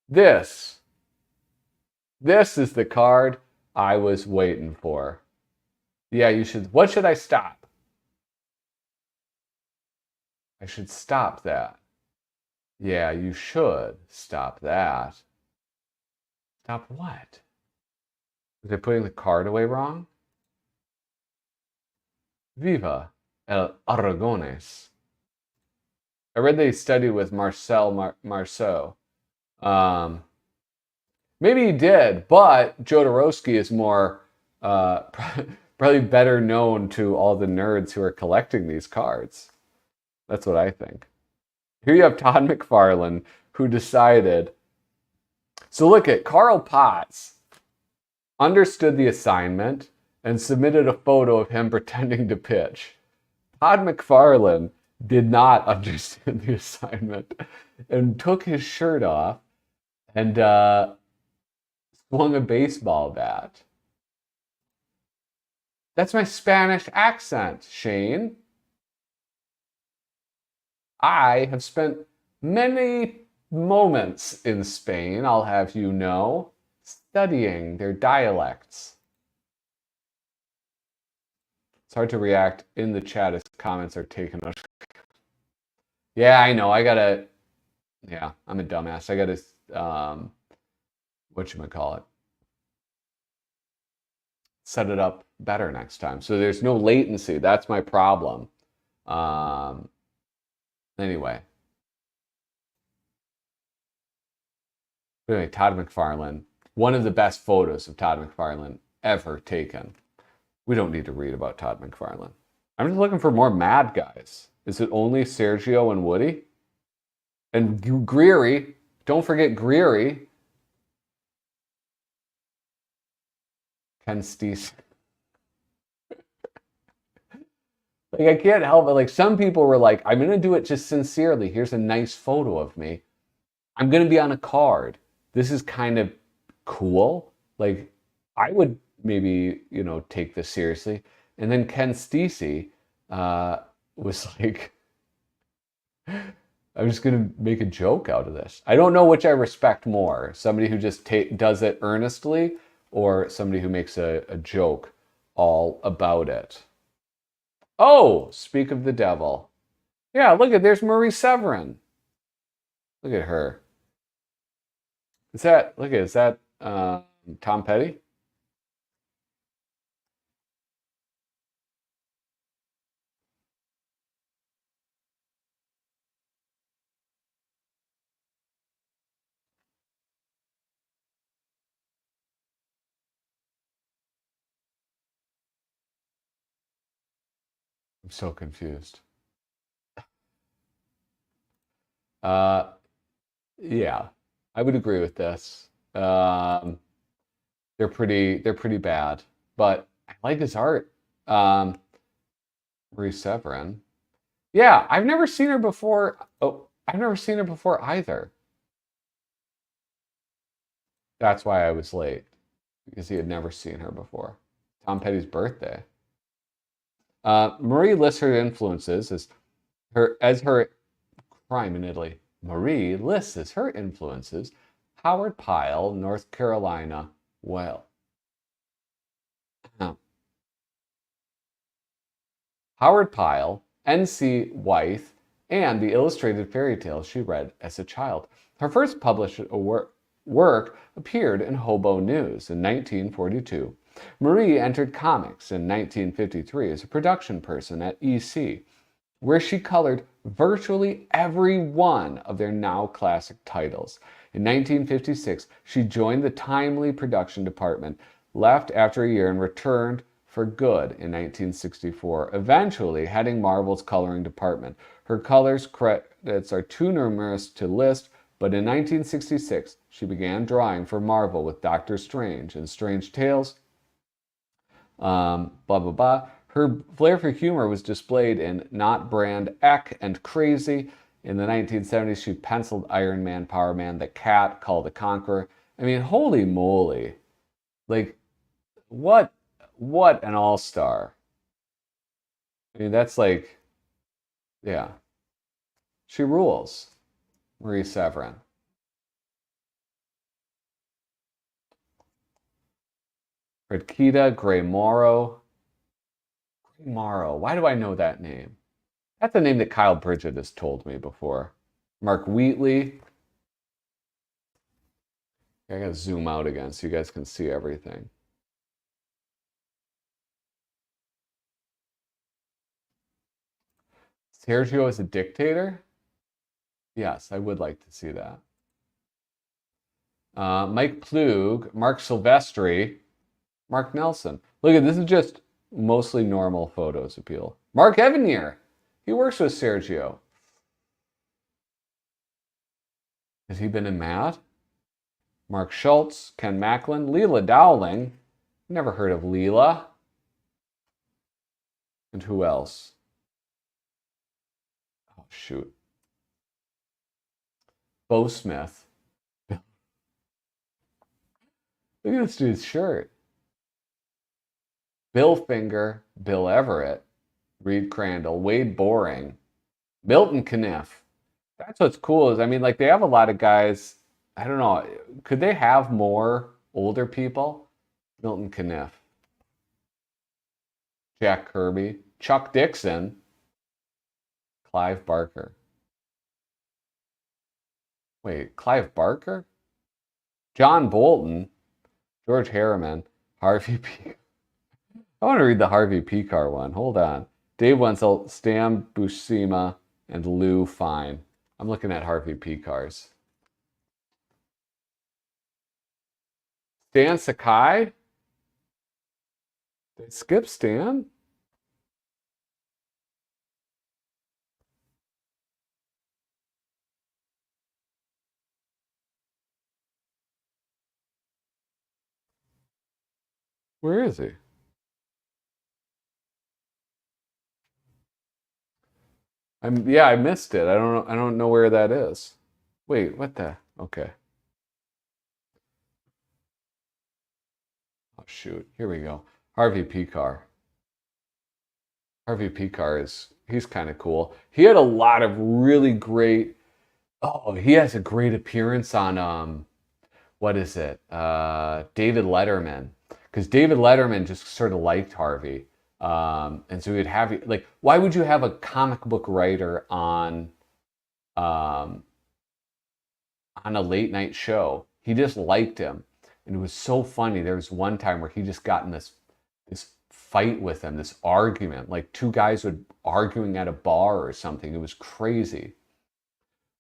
This. This is the card I was waiting for. Yeah, you should. What should I stop? I should stop that. Yeah, you should stop that. Stop what? Was I putting the card away wrong? Viva el Aragones. I read they studied with Marcel Marceau. Maybe he did, but Jodorowsky is more probably better known to all the nerds who are collecting these cards. That's what I think. Here you have Todd McFarlane, who decided. So look at Carl Potts understood the assignment and submitted a photo of him pretending to pitch. Todd McFarlane did not understand the assignment and took his shirt off and swung a baseball bat. That's my Spanish accent, Shane. I have spent many moments in Spain, I'll have you know, studying their dialects. It's hard to react in the chat as comments are taken out. Yeah, I know. Yeah, I'm a dumbass. I gotta, whatchamacallit, set it up better next time. So there's no latency. That's my problem. Anyway. Anyway, Todd McFarlane. One of the best photos of Todd McFarlane ever taken. We don't need to read about Todd McFarlane. I'm just looking for more mad guys. Is it only Sergio and Woody? And Greery. Don't forget Greery. Ken Steese. Like, I can't help it. Like, some people were like, I'm going to do it just sincerely. Here's a nice photo of me. I'm going to be on a card. This is kind of cool. Like, I would maybe, take this seriously. And then Ken Steese was like, I'm just going to make a joke out of this. I don't know which I respect more. Somebody who just does it earnestly or somebody who makes a joke all about it. Oh, speak of the devil. Yeah, there's Marie Severin. Look at her. Is that Tom Petty? I'm so confused. Yeah, I would agree with this. They're pretty bad, but I like his art. Marie Severin. Yeah, I've never seen her before. Oh, I've never seen her before either. That's why I was late, because he had never seen her before. Tom Petty's birthday. Marie lists her influences as her crime in Italy. Marie lists as her influences Howard Pyle, North Carolina. Well, Howard Pyle, N.C. Wythe, and the illustrated fairy tales she read as a child. Her first published work appeared in Hobo News in 1942 Marie entered comics in 1953 as a production person at EC, where she colored virtually every one of their now classic titles. In 1956, she joined the Timely production department, left after a year, and returned for good in 1964, eventually heading Marvel's coloring department. Her colors credits are too numerous to list, but in 1966, she began drawing for Marvel with Doctor Strange and Strange Tales, blah, blah, blah. Her flair for humor was displayed in Not Brand Eck and Crazy. In the 1970s, she penciled Iron Man, Power Man, The Cat, Call the Conqueror. I mean, holy moly. Like, what an all-star. I mean, that's like, yeah. She rules. Marie Severin. Fredkita Gray Morrow. Gray Morrow. Why do I know that name? That's a name that Kyle Bridget has told me before. Mark Wheatley. I gotta zoom out again so you guys can see everything. Sergio is a dictator? Yes, I would like to see that. Mike Plug, Mark Silvestri, Mark Nelson. Look at this is just mostly normal photos appeal. Mark Evanier. He works with Sergio. Has he been in Mad? Mark Schultz, Ken Macklin, Leela Dowling. Never heard of Leela. And who else? Oh, shoot. Bo Smith. Look at this dude's shirt. Bill Finger, Bill Everett, Reed Crandall, Wade Boring, Milton Caniff. That's what's cool is, I mean, like they have a lot of guys, I don't know, could they have more older people? Milton Caniff, Jack Kirby, Chuck Dixon, Clive Barker. Wait, Clive Barker? John Bolton, George Harriman, Harvey P. I want to read the Harvey Pekar one. Hold on. Dave Wenzel, Stan Buscema, and Lou Fine. I'm looking at Harvey Pekar's. Stan Sakai? Did I skip Stan? Where is he? I missed it. I don't know where that is. Wait, what the? Okay. Oh shoot. Here we go. Harvey Pekar. Harvey Pekar he's kind of cool. He had a lot of really great. Oh, he has a great appearance on what is it? David Letterman. Because David Letterman just sort of liked Harvey. And so he'd have like, why would you have a comic book writer on a late night show? He just liked him, and it was so funny. There was one time where he just got in this fight with him, this argument, like two guys were arguing at a bar or something. It was crazy.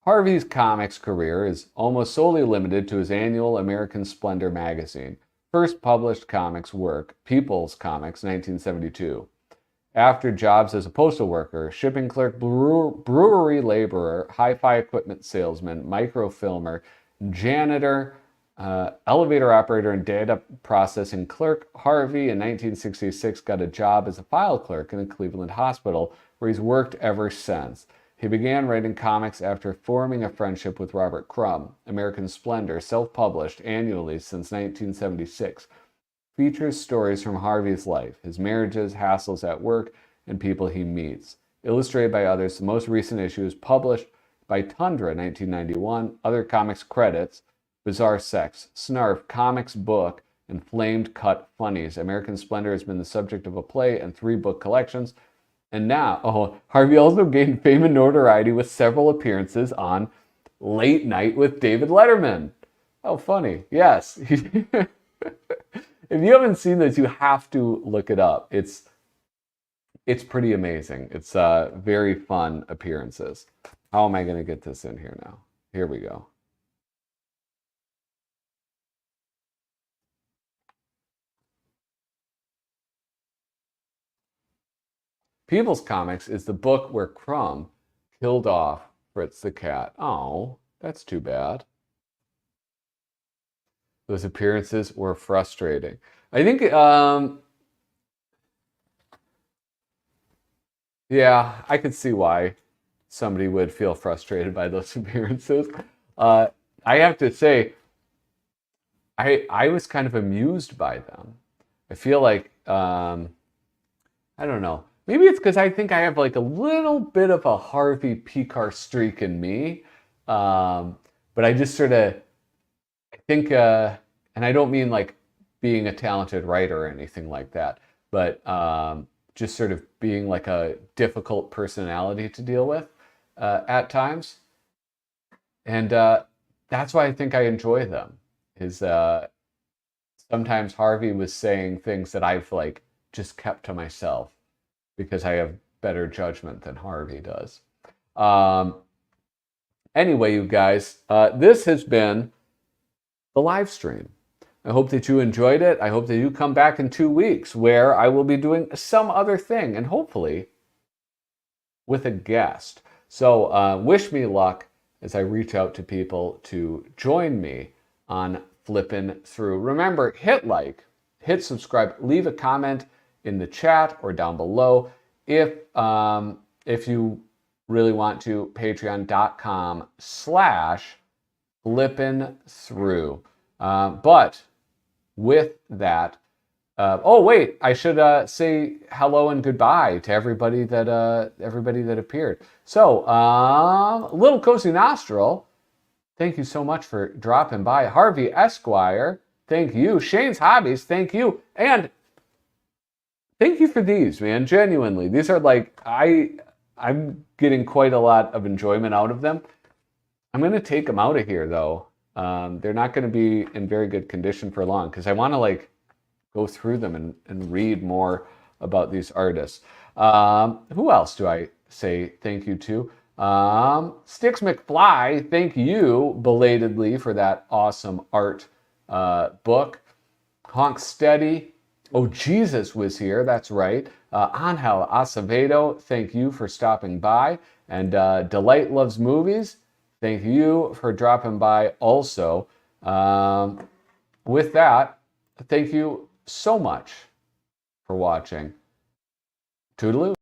Harvey's comics career is almost solely limited to his annual American Splendor magazine. First published comics work, People's Comics, 1972. After jobs as a postal worker, shipping clerk, brewery laborer, hi-fi equipment salesman, microfilmer, janitor, elevator operator, and data processing clerk, Harvey in 1966 got a job as a file clerk in a Cleveland hospital, where he's worked ever since. He began writing comics after forming a friendship with Robert Crumb. American Splendor, self-published annually since 1976, features stories from Harvey's life, his marriages, hassles at work, and people he meets. Illustrated by others, the most recent issue is published by Tundra, 1991. Other comics credits: Bizarre Sex, Snarf, Comics Book, and Flamed Cut Funnies. American Splendor has been the subject of a play and 3 book collections. And now, Harvey also gained fame and notoriety with several appearances on Late Night with David Letterman. Oh, funny. Yes. If you haven't seen this, you have to look it up. It's pretty amazing. It's very fun appearances. How am I going to get this in here now? Here we go. People's Comics is the book where Crumb killed off Fritz the cat. Oh, that's too bad. Those appearances were frustrating. I think, yeah, I could see why somebody would feel frustrated by those appearances. I have to say, I was kind of amused by them. I feel like, I don't know. Maybe it's because I think I have like a little bit of a Harvey Pekar streak in me. But I just sort of, I think, and I don't mean like being a talented writer or anything like that, but just sort of being like a difficult personality to deal with at times. And that's why I think I enjoy them. Is sometimes Harvey was saying things that I've like just kept to myself because I have better judgment than Harvey does. Anyway, you guys, this has been the live stream. I hope that you enjoyed it. I hope that you come back in 2 weeks where I will be doing some other thing and hopefully with a guest. So wish me luck as I reach out to people to join me on Flippin' Through. Remember, hit like, hit subscribe, leave a comment in the chat or down below. If you really want to, patreon.com/flippinthrough. But with that, oh wait, I should say hello and goodbye to everybody that appeared. So, Little Cozy Nostril, thank you so much for dropping by. Harvey Esquire, thank you. Shane's Hobbies, thank you. And thank you for these, man. Genuinely, these are like I'm getting quite a lot of enjoyment out of them. I'm gonna take them out of here though. They're not going to be in very good condition for long because I want to like go through them and read more about these artists. Who else do I say thank you to? Sticks McFly, thank you belatedly for that awesome art book. Honk Steady. Oh, Jesus was here. That's right. Angel Acevedo, thank you for stopping by. And Delight Loves Movies, thank you for dropping by also. With that, thank you so much for watching. Toodaloo.